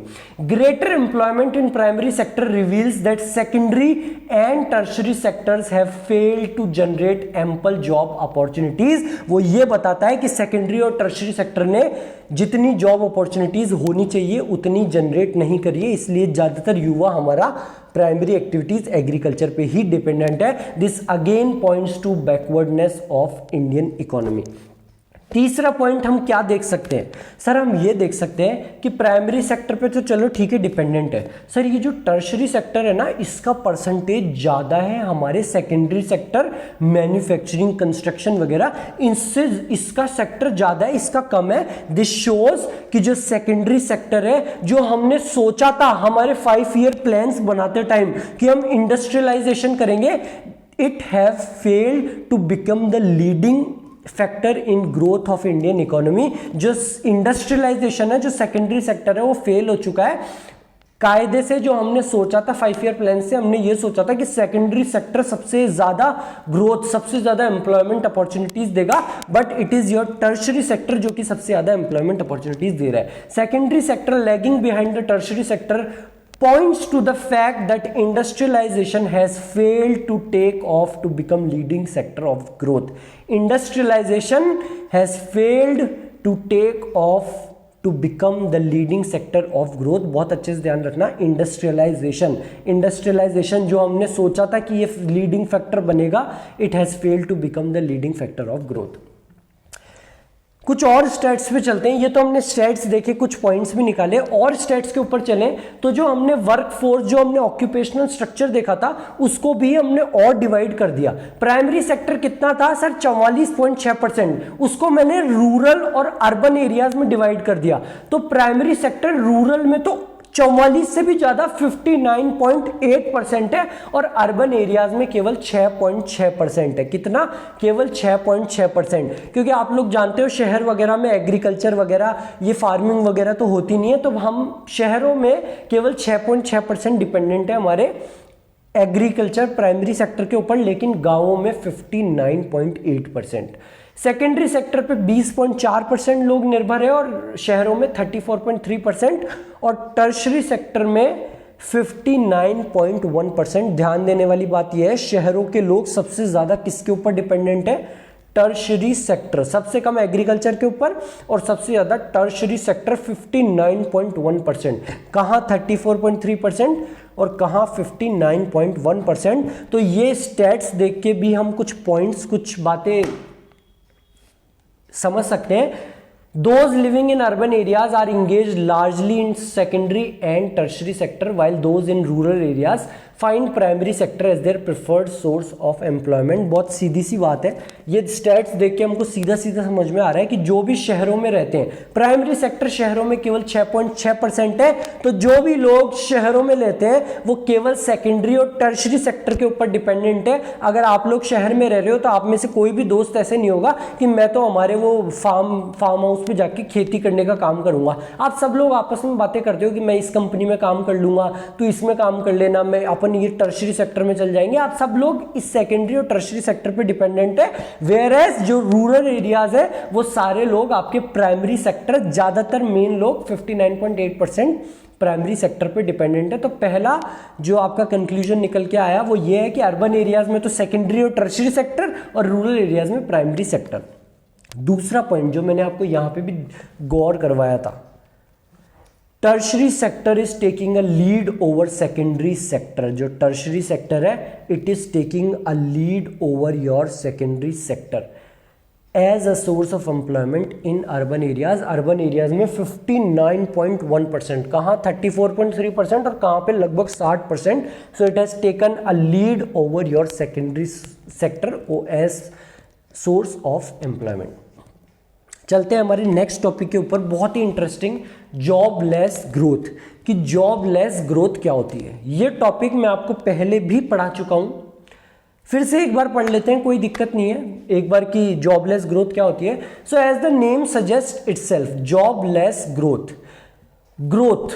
Greater employment in primary sector reveals that secondary and tertiary sectors have failed to generate ample job opportunities. वो ये बताता है कि सेकेंडरी और टर्शरी सेक्टर ने जितनी जॉब अपॉर्चुनिटीज होनी चाहिए उतनी जनरेट नहीं करी है, इसलिए ज्यादातर युवा हमारा प्राइमरी एक्टिविटीज एग्रीकल्चर पे ही डिपेंडेंट है। This again points to backwardness of Indian economy. तीसरा पॉइंट हम क्या देख सकते हैं सर, हम ये देख सकते हैं कि प्राइमरी सेक्टर पे तो चलो ठीक है डिपेंडेंट है सर, ये जो टर्शरी सेक्टर है ना इसका परसेंटेज ज़्यादा है हमारे सेकेंडरी सेक्टर मैन्युफैक्चरिंग कंस्ट्रक्शन वगैरह, इनसे इसका सेक्टर ज़्यादा है इसका कम है। दिस शोज कि जो सेकेंडरी सेक्टर है, जो हमने सोचा था हमारे 5 ईयर प्लान्स बनाते टाइम कि हम इंडस्ट्रियलाइजेशन करेंगे, it have failed to become the leading factor in growth of Indian economy. जो इंडस्ट्रियलाइजेशन है, जो सेकेंडरी सेक्टर है वो फेल हो चुका है। कायदे से जो हमने सोचा था 5 ईयर प्लान से, हमने ये सोचा था कि सेकेंडरी सेक्टर सबसे ज्यादा ग्रोथ, सबसे ज्यादा एम्प्लॉयमेंट अपॉर्चुनिटीज देगा, but it is your tertiary sector जो कि सबसे ज्यादा एम्प्लॉयमेंट अपॉर्चुनिटीज दे रहा है। Secondary sector lagging behind the tertiary sector points to the fact that industrialization has failed to take off to become leading sector of growth. Industrialization has failed to take off to become the leading sector of growth. बहुत अच्छे से ध्यान रखना, industrialisation जो हमने सोचा था कि ये लीडिंग फैक्टर बनेगा, it has failed to become the leading factor of growth. कुछ और स्टेट्स पे चलते हैं। ये तो हमने स्टेट्स देखे, कुछ पॉइंट्स भी निकाले, और स्टेट्स के ऊपर चलें तो जो हमने वर्क फोर्स, जो हमने ऑक्यूपेशनल स्ट्रक्चर देखा था उसको भी हमने और डिवाइड कर दिया। प्राइमरी सेक्टर कितना था सर, 44.6%, उसको मैंने रूरल और अर्बन एरियाज में डिवाइड कर दिया। तो प्राइमरी सेक्टर रूरल में तो 44 से भी ज्यादा 59.8% है, और अर्बन एरियाज में केवल 6.6% है। कितना? केवल 6.6%। क्योंकि आप लोग जानते हो शहर वगैरह में एग्रीकल्चर वगैरह, ये फार्मिंग वगैरह तो होती नहीं है, तो हम शहरों में केवल 6.6% डिपेंडेंट है हमारे एग्रीकल्चर प्राइमरी सेक्टर के ऊपर, लेकिन गांवों में 59.8%। सेकेंडरी सेक्टर पे 20.4% लोग निर्भर है और शहरों में 34.3%, और टर्शरी सेक्टर में 59.1%। ध्यान देने वाली बात यह है, शहरों के लोग सबसे ज्यादा किसके ऊपर डिपेंडेंट है? Tertiary sector. सबसे कम एग्रीकल्चर के ऊपर और सबसे ज्यादा टर्शरी सेक्टर 59.1%। कहां 34.3% और कहां 59.1%। तो ये स्टैट्स देख के भी हम कुछ पॉइंट्स, कुछ बातें समझ सकते हैं। Those living in urban areas are engaged largely in secondary and tertiary sector, while those in rural areas find primary sector as their preferred source of employment। बहुत सीधी सी बात है, ये स्टैट्स देख के हमको सीधा सीधा समझ में आ रहा है कि जो भी शहरों में रहते हैं, प्राइमरी सेक्टर शहरों में केवल 6.6% है, तो जो भी लोग शहरों में लेते हैं वो केवल सेकेंडरी और टर्शरी सेक्टर के ऊपर डिपेंडेंट है। अगर आप लोग शहर में रह रहे हो तो आप में से कोई भी दोस्त ऐसे नहीं होगा कि मैं तो हमारे वो फार्म हाउस पे जाके खेती करने का काम करूंगा। आप सब लोग आपस में बातें करते हो कि मैं इस कंपनी में काम कर लूंगा, तू इसमें काम कर लेना, मैं अपन ये टर्शरी सेक्टर में चल जाएंगे। आप सब लोग इस सेकेंडरी और टर्शरी सेक्टर पे डिपेंडेंट है, वेयर एज जो रूरल एरियाज है वो सारे लोग आपके प्राइमरी सेक्टर, ज्यादातर मेन लोग 59.8% प्राइमरी सेक्टर पे डिपेंडेंट है। तो पहला जो आपका कंक्लूजन निकल के आया वो ये है कि अर्बन एरियाज में तो सेकेंडरी और टर्शरी सेक्टर और रूरल एरियाज में प्राइमरी सेक्टर। दूसरा पॉइंट जो मैंने आपको यहां पे भी गौर करवाया था, tertiary sector is taking a lead over secondary sector. जो टर्शरी सेक्टर है it is taking a lead over your secondary sector as a source of employment in urban areas. Urban areas में 59.1%, कहाँ 34.3% और कहाँ पे लगभग 60%। So it has taken a lead over your secondary sector as source of employment. चलते हैं हमारे next topic के ऊपर, बहुत ही इंटरेस्टिंग, जॉबलेस ग्रोथ। कि जॉबलेस ग्रोथ क्या होती है, ये टॉपिक मैं आपको पहले भी पढ़ा चुका हूं, फिर से एक बार पढ़ लेते हैं, कोई दिक्कत नहीं है एक बार की जॉबलेस ग्रोथ क्या होती है। So as the name suggest itself, jobless growth, growth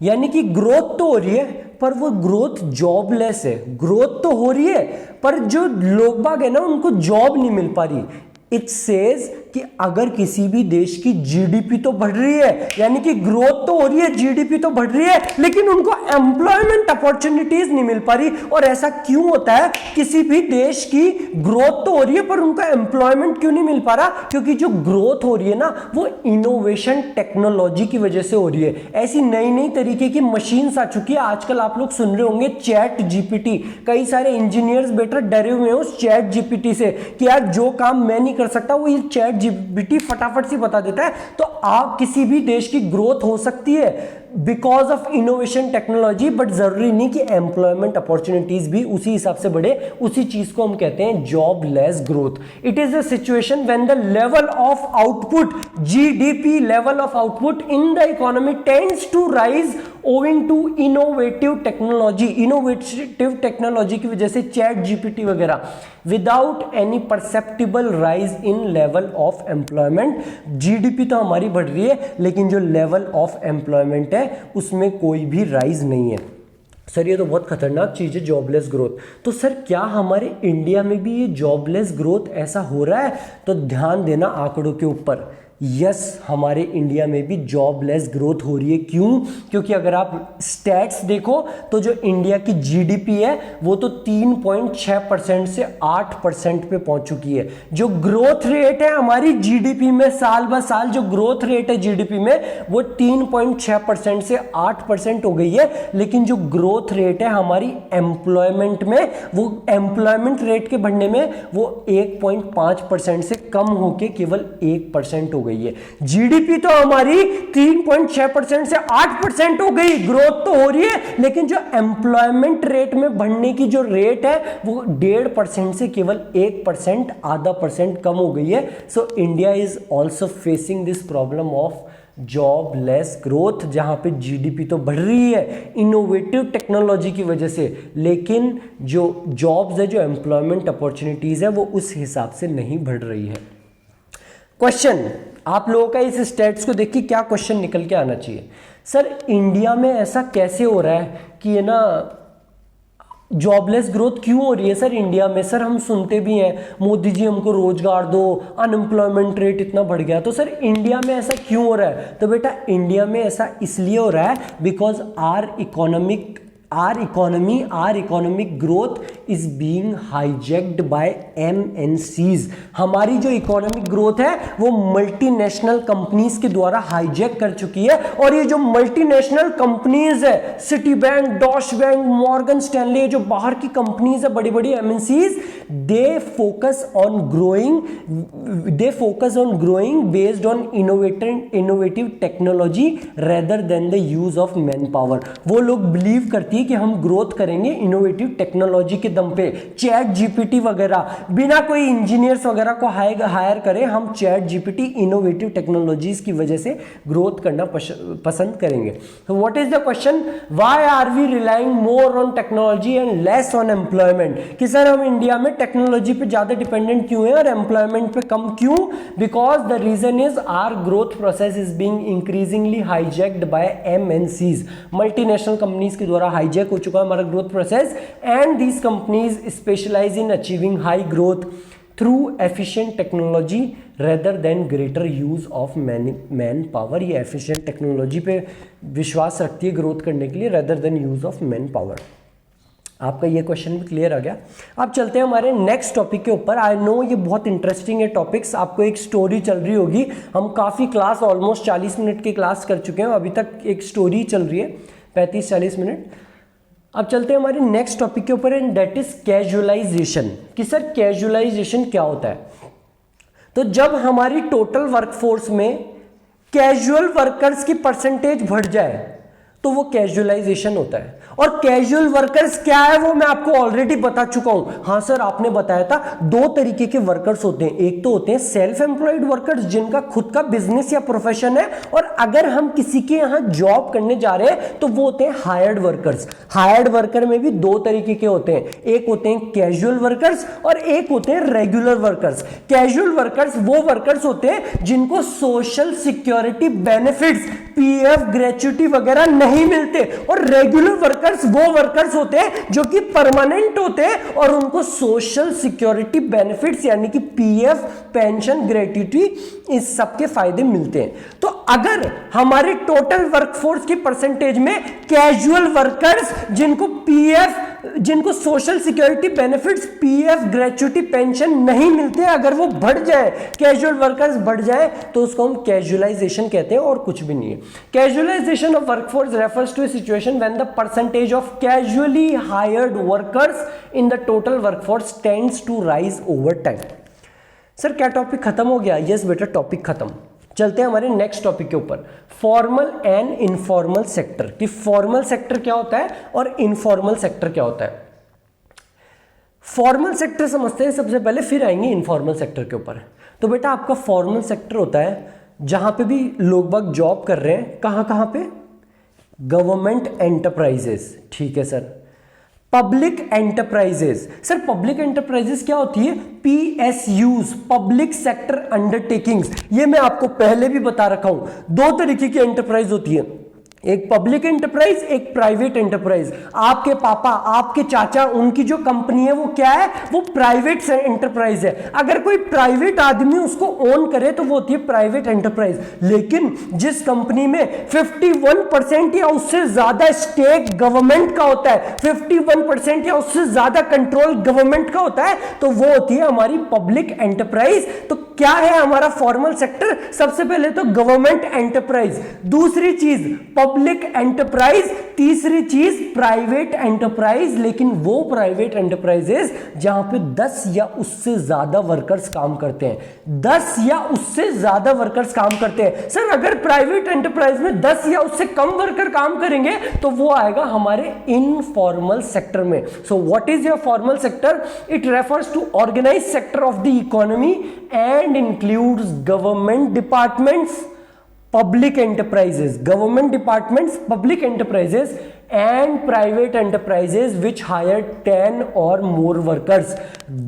यानी कि ग्रोथ तो हो रही है पर वो ग्रोथ जॉबलेस है। ग्रोथ तो हो रही है पर जो लोग बाग है ना उनको जॉब नहीं मिल पा रही। इट सेज कि अगर किसी भी देश की जीडीपी तो बढ़ रही है, यानी कि ग्रोथ तो हो रही है, जीडीपी तो बढ़ रही है, लेकिन उनको एम्प्लॉयमेंट अपॉर्चुनिटीज नहीं मिल पा रही। और ऐसा क्यों होता है? किसी भी देश की ग्रोथ तो हो रही है पर उनका एम्प्लॉयमेंट क्यों नहीं मिल पा रहा? क्योंकि जो ग्रोथ हो रही है ना वो इनोवेशन टेक्नोलॉजी की वजह से हो रही है। ऐसी नई नई तरीके की मशीन्स आ चुकी है। आजकल आप लोग सुन रहे होंगे चैट जीपीटी, कई सारे इंजीनियर्स बेटा डरे हुए हैं उस चैट जीपीटी से कि यार जो काम मैं नहीं कर सकता वो ये चैट जीडीपी फटाफट से बता देता है। तो आप किसी भी देश की ग्रोथ हो सकती है because of innovation technology, but जरूरी नहीं कि एम्प्लॉयमेंट अपॉर्चुनिटीज भी उसी हिसाब से बढ़े। उसी चीज को हम कहते हैं jobless growth. It is a situation when the level of output, GDP level of output in the economy tends to rise owing to innovative technology. Innovative technology की वजह से चैट जीपीटी वगैरह, without any perceptible rise in level of employment. GDP तो हमारी बढ़ रही है, लेकिन जो लेवल ऑफ एम्प्लॉयमेंट है उसमें कोई भी राइज नहीं है। सर ये तो बहुत खतरनाक चीज है जॉबलेस ग्रोथ। तो सर क्या हमारे इंडिया में भी ये जॉबलेस ग्रोथ ऐसा हो रहा है? तो ध्यान देना आंकड़ों के ऊपर। यस, हमारे इंडिया में भी जॉबलेस ग्रोथ हो रही है। क्यों? क्योंकि अगर आप स्टैट्स देखो तो जो इंडिया की जीडीपी है वो तो 3.6% से 8% पे पहुंच चुकी है। जो ग्रोथ रेट है हमारी जीडीपी में, साल ब साल जो ग्रोथ रेट है जीडीपी में वो 3.6% से 8% हो गई है। लेकिन जो ग्रोथ रेट है हमारी एम्प्लॉयमेंट में, वो एम्प्लॉयमेंट रेट के बढ़ने में वो 1.5% से कम होके केवल 1% हो गई है। जीडीपी तो हमारी 3.6% से 8% हो गई, ग्रोथ तो हो रही है, लेकिन जो एम्प्लॉयमेंट रेट में बढ़ने की जो रेट है वो 1.5% से केवल 1%, आधा परसेंट कम हो गई है। So India is also facing this problem of jobless growth, जहां पे जीडीपी तो बढ़ रही है इनोवेटिव टेक्नोलॉजी की वजह से, लेकिन जो जॉब्स है, जो एम्प्लॉयमेंट अपॉर्चुनिटीज है वो उस हिसाब से नहीं बढ़ रही है। क्वेश्चन आप लोगों का इस स्टेट्स को देख के क्या क्वेश्चन निकल के आना चाहिए? सर इंडिया में ऐसा कैसे हो रहा है कि ये ना जॉबलेस ग्रोथ क्यों हो रही है सर इंडिया में? सर हम सुनते भी हैं मोदी जी हमको रोजगार दो, अनएम्प्लॉयमेंट रेट इतना बढ़ गया। तो सर इंडिया में ऐसा क्यों हो रहा है? तो बेटा इंडिया में ऐसा इसलिए हो रहा है because our economic growth is being hijacked by MNCs। हमारी जो इकोनॉमिक ग्रोथ है वो मल्टीनेशनल कंपनीज के द्वारा हाईजैक कर चुकी है। और ये जो मल्टीनेशनल कंपनीज है, city bank, Dash bank, Morgan Stanley, जो बाहर की कंपनीज है बड़ी बड़ी MNCs, they focus on growing based on innovative technology rather then the use of man power. वो लोग बिलीव करती कि हम ग्रोथ करेंगे इनोवेटिव टेक्नोलॉजी के दम पे। चैट जीपीटी वगैरह, बिना कोई इंजीनियर्स वगैरह को हायर करें, हम चैट जीपीटी इनोवेटिव टेक्नोलॉजीज की वजह से ग्रोथ करना पसंद करेंगे। तो what is the question? Why are we relying more on technology and less on employment? कि सर हम इंडिया में टेक्नोलॉजी पे ज्यादा डिपेंडेंट क्यों है और एम्प्लॉयमेंट पे कम क्यों? Because the reason is our growth process is being increasingly hijacked by MNCs। Multinational companies के द्वारा हाईजैक हो चुका है हमारा growth process, and these companies specialize in achieving high growth through efficient technology rather than greater use of manpower. ये efficient technology पे विश्वास रखती है ग्रोथ करने के लिए rather than use of manpower. आपका ये क्वेश्चन भी क्लियर आ गया। अब चलते हैं हमारे नेक्स्ट टॉपिक के ऊपर। आई नो ये बहुत इंटरेस्टिंग है टॉपिक्स, आपको एक स्टोरी चल रही होगी। हम काफ़ी क्लास ऑलमोस्ट 40 मिनट की क्लास कर चुके हैं, अभी तक एक स्टोरी चल रही है 35-40 मिनट। अब चलते हैं हमारे नेक्स्ट टॉपिक के ऊपर, एंड दैट इज कैजुअलाइजेशन। कि सर कैजुअलाइजेशन क्या होता है? तो जब हमारी टोटल वर्कफोर्स में कैजुअल वर्कर्स की परसेंटेज बढ़ जाए तो वो कैजुअलाइजेशन होता है। और कैजुअल वर्कर्स क्या है वो मैं आपको ऑलरेडी बता चुका हूं। हाँ सर आपने बताया था, दो तरीके के वर्कर्स होते हैं। एक तो होते हैं सेल्फ एम्प्लॉयड वर्कर्स जिनका खुद का बिजनेस या प्रोफेशन है, और अगर हम किसी के यहां जॉब करने जा रहे हैं तो वो होते हैं हायर्ड वर्कर्स। हायर्ड वर्कर में भी दो तरीके के होते हैं, एक होते हैं कैजुअल वर्कर्स और एक होते हैं रेगुलर वर्कर्स। कैजुअल वर्कर्स वो वर्कर्स होते हैं जिनको social security benefits, PF, gratuity वगैरह नहीं मिलते, और रेगुलर वर्कर्स वो वर्कर्स होते हैं जो कि परमानेंट होते हैं और उनको सोशल सिक्योरिटी बेनिफिट्स यानी कि पीएफ, पेंशन, ग्रेच्युटी, इस सब के फायदे मिलते हैं। तो अगर हमारे टोटल वर्कफोर्स की परसेंटेज में कैजुअल वर्कर्स जिनको पीएफ, जिनको social security benefits, PF, gratuity, pension नहीं मिलते, अगर वो बढ़ जाए, कैजुअल वर्कर्स बढ़ जाए, तो उसको हम कैजुअलाइजेशन कहते हैं और कुछ भी नहीं है। Casualization of workforce refers to a situation when the percentage of casually hired workers in the total workforce tends to rise over time. Sir क्या टॉपिक खत्म हो गया? यस बेटा, टॉपिक खत्म। चलते हैं हमारे नेक्स्ट टॉपिक के ऊपर, फॉर्मल एंड इनफॉर्मल सेक्टर, कि फॉर्मल सेक्टर क्या होता है और इनफॉर्मल सेक्टर क्या होता है। फॉर्मल सेक्टर समझते हैं सबसे पहले, फिर आएंगे इनफॉर्मल सेक्टर के ऊपर। तो बेटा आपका फॉर्मल सेक्टर होता है जहां पे भी लोग बाग जॉब कर रहे हैं, कहां कहां पे? गवर्नमेंट एंटरप्राइजेस, ठीक है sir. Public enterprises, sir public enterprises क्या होती है? PSUs, public sector undertakings. ये मैं आपको पहले भी बता रखा हूं, दो तरीके की एंटरप्राइज होती है, एक पब्लिक एंटरप्राइज, एक प्राइवेट एंटरप्राइज। आपके पापा, आपके चाचा, उनकी जो कंपनी है वो क्या है? वो प्राइवेट एंटरप्राइज है। अगर कोई प्राइवेट आदमी उसको ओन करे तो वो होती है प्राइवेट एंटरप्राइज। लेकिन जिस कंपनी में 51% या उससे ज्यादा स्टेक गवर्नमेंट का होता है, 51% या उससे ज्यादा कंट्रोल गवर्नमेंट का होता है, तो वो होती है हमारी पब्लिक एंटरप्राइज। तो क्या है हमारा फॉर्मल सेक्टर? सबसे पहले तो गवर्नमेंट एंटरप्राइज, दूसरी चीज पब्लिक एंटरप्राइज, तीसरी चीज प्राइवेट एंटरप्राइज। लेकिन वो प्राइवेट एंटरप्राइजेस जहां पे 10 या उससे ज्यादा वर्कर्स काम करते हैं, 10 या उससे ज्यादा वर्कर्स काम करते हैं। सर अगर प्राइवेट एंटरप्राइज में 10 या उससे कम वर्कर काम करेंगे तो वो आएगा हमारे इनफॉर्मल सेक्टर में। So what is your formal sector? It refers to organize sector of the economy and includes government departments, public enterprises, government departments, public enterprises and private enterprises which hire 10 or more workers,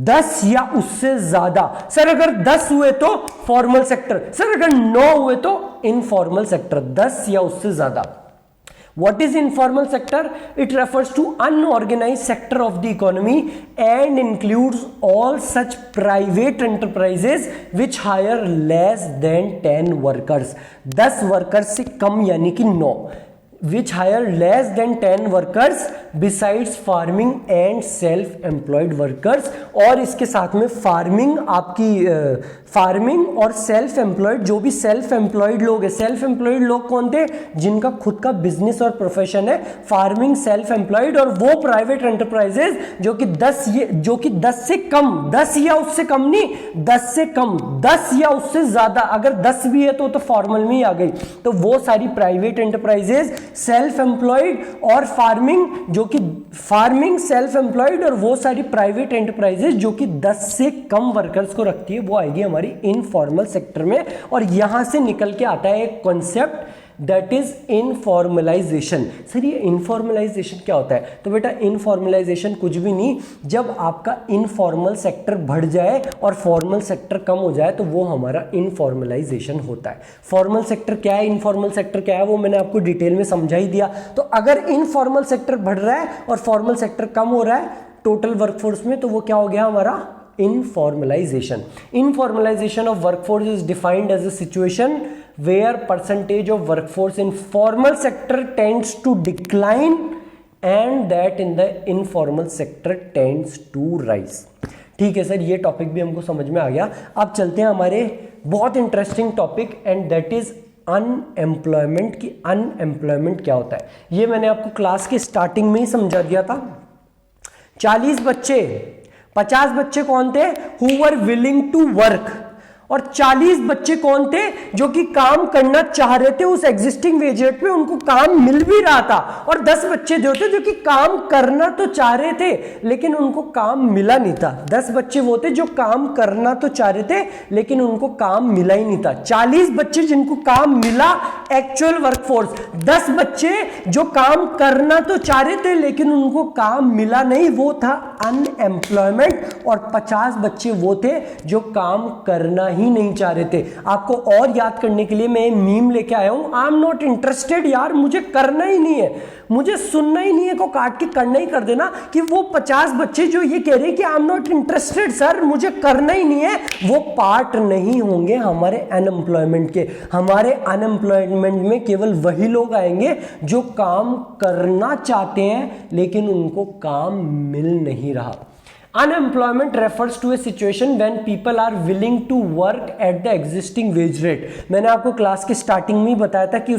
10 या उससे ज्यादा। Sir अगर 10 हुए तो formal sector, sir अगर 9 हुए तो informal sector, 10 या उससे ज्यादा। What is informal sector? It refers to unorganized sector of the economy and includes all such private enterprises which hire less than 10 workers. 10 workers से कम यानी कि 9, which hire less than 10 workers besides farming and self employed workers। और इसके साथ में farming, आपकी farming और self employed, जो भी सेल्फ एम्प्लॉयड लोग है, सेल्फ एम्प्लॉयड लोग कौन थे? जिनका खुद का बिजनेस और प्रोफेशन है, फार्मिंग, सेल्फ एम्प्लॉयड। और वो प्राइवेट एंटरप्राइजेस जो कि 10 से कम, 10 या उससे कम नहीं, 10 से कम, 10 या उससे ज्यादा, अगर 10 भी है तो फॉर्मल में ही आ गई। तो वो सारी प्राइवेट एंटरप्राइजेस, सेल्फ एम्प्लॉयड और फार्मिंग, जो कि फार्मिंग, सेल्फ एम्प्लॉयड और वो सारी प्राइवेट एंटरप्राइजेस जो कि 10 से कम वर्कर्स को रखती है, वो आएगी हमारी इनफॉर्मल सेक्टर में। और यहां से निकल के आता है एक concept, that is informalisation. Sir ये इनफॉर्मलाइजेशन क्या होता है? तो बेटा इनफॉर्मलाइजेशन कुछ भी नहीं, जब आपका इनफॉर्मल सेक्टर बढ़ जाए और फॉर्मल सेक्टर कम हो जाए तो वो हमारा इनफॉर्मलाइजेशन होता है। फॉर्मल सेक्टर क्या है, इनफॉर्मल सेक्टर क्या है, वो मैंने आपको डिटेल में समझा ही दिया। तो अगर इनफॉर्मल सेक्टर बढ़ रहा है और फॉर्मल सेक्टर कम हो रहा है टोटल वर्कफोर्स में, तो वो क्या हो गया हमारा informalization. Informalization of workforce is defined as a situation where percentage of workforce in formal sector tends to decline and that in the informal sector tends to rise। ठीक है सर, ये टॉपिक भी हमको समझ में आ गया। अब चलते हैं हमारे बहुत interesting topic and that is unemployment. की अनएम्प्लॉयमेंट क्या होता है ये मैंने आपको क्लास के स्टार्टिंग में ही समझा दिया था। 40 बच्चे, 50 बच्चे कौन थे? Who were willing to work, और 40 बच्चे कौन थे? जो कि काम करना चाह रहे थे उस एग्जिस्टिंग वेज रेट पे, उनको काम मिल भी रहा था। और 10 बच्चे जो थे जो कि काम करना तो चाह रहे थे लेकिन उनको काम मिला नहीं था। 10 बच्चे वो थे जो काम करना तो चाह रहे थे लेकिन उनको काम मिला ही नहीं था। 40 बच्चे जिनको काम मिला एक्चुअल वर्कफोर्स, 10 बच्चे जो काम करना तो चाह रहे थे लेकिन उनको काम मिला नहीं, वो था अनएम्प्लॉयमेंट। और 50 बच्चे वो थे जो काम करना ही नहीं चाह रहे थे। आपको और याद करने के लिए मैं मीम लेके आया हूं, आई एम नॉट इंटरेस्टेड, यार मुझे करना ही नहीं है, मुझे सुनना ही नहीं है, को काट के करना ही कर देना। कि वो 50 बच्चे जो ये कह रहे हैं कि I am not interested sir, मुझे करना ही नहीं है, वो पार्ट नहीं होंगे हमारे अनएम्प्लॉयमेंट के। हमारे अनएम्प्लॉयमेंट में केवल वही लोग आएंगे जो काम करना चाहते हैं लेकिन उनको काम मिल नहीं रहा। Unemployment refers to a situation when people are willing to work at the existing wage rate। मैंने आपको क्लास के स्टार्टिंग में ही बताया था कि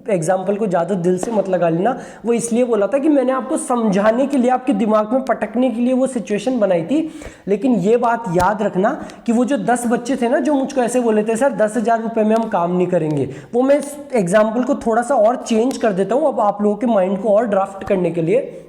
एग्जाम्पल को ज़्यादा दिल से मत लगा लेना, वो इसलिए बोला था कि मैंने आपको समझाने के लिए, आपके दिमाग में पटकने के लिए वो सिचुएशन बनाई थी। लेकिन ये बात याद रखना कि वो जो 10 बच्चे थे ना जो मुझको ऐसे बोले थे सर 10,000 रुपये में हम काम नहीं करेंगे, वो मैं एग्जाम्पल को थोड़ा सा और चेंज कर देता हूँ अब आप लोगों के माइंड को और ड्राफ्ट करने के लिए।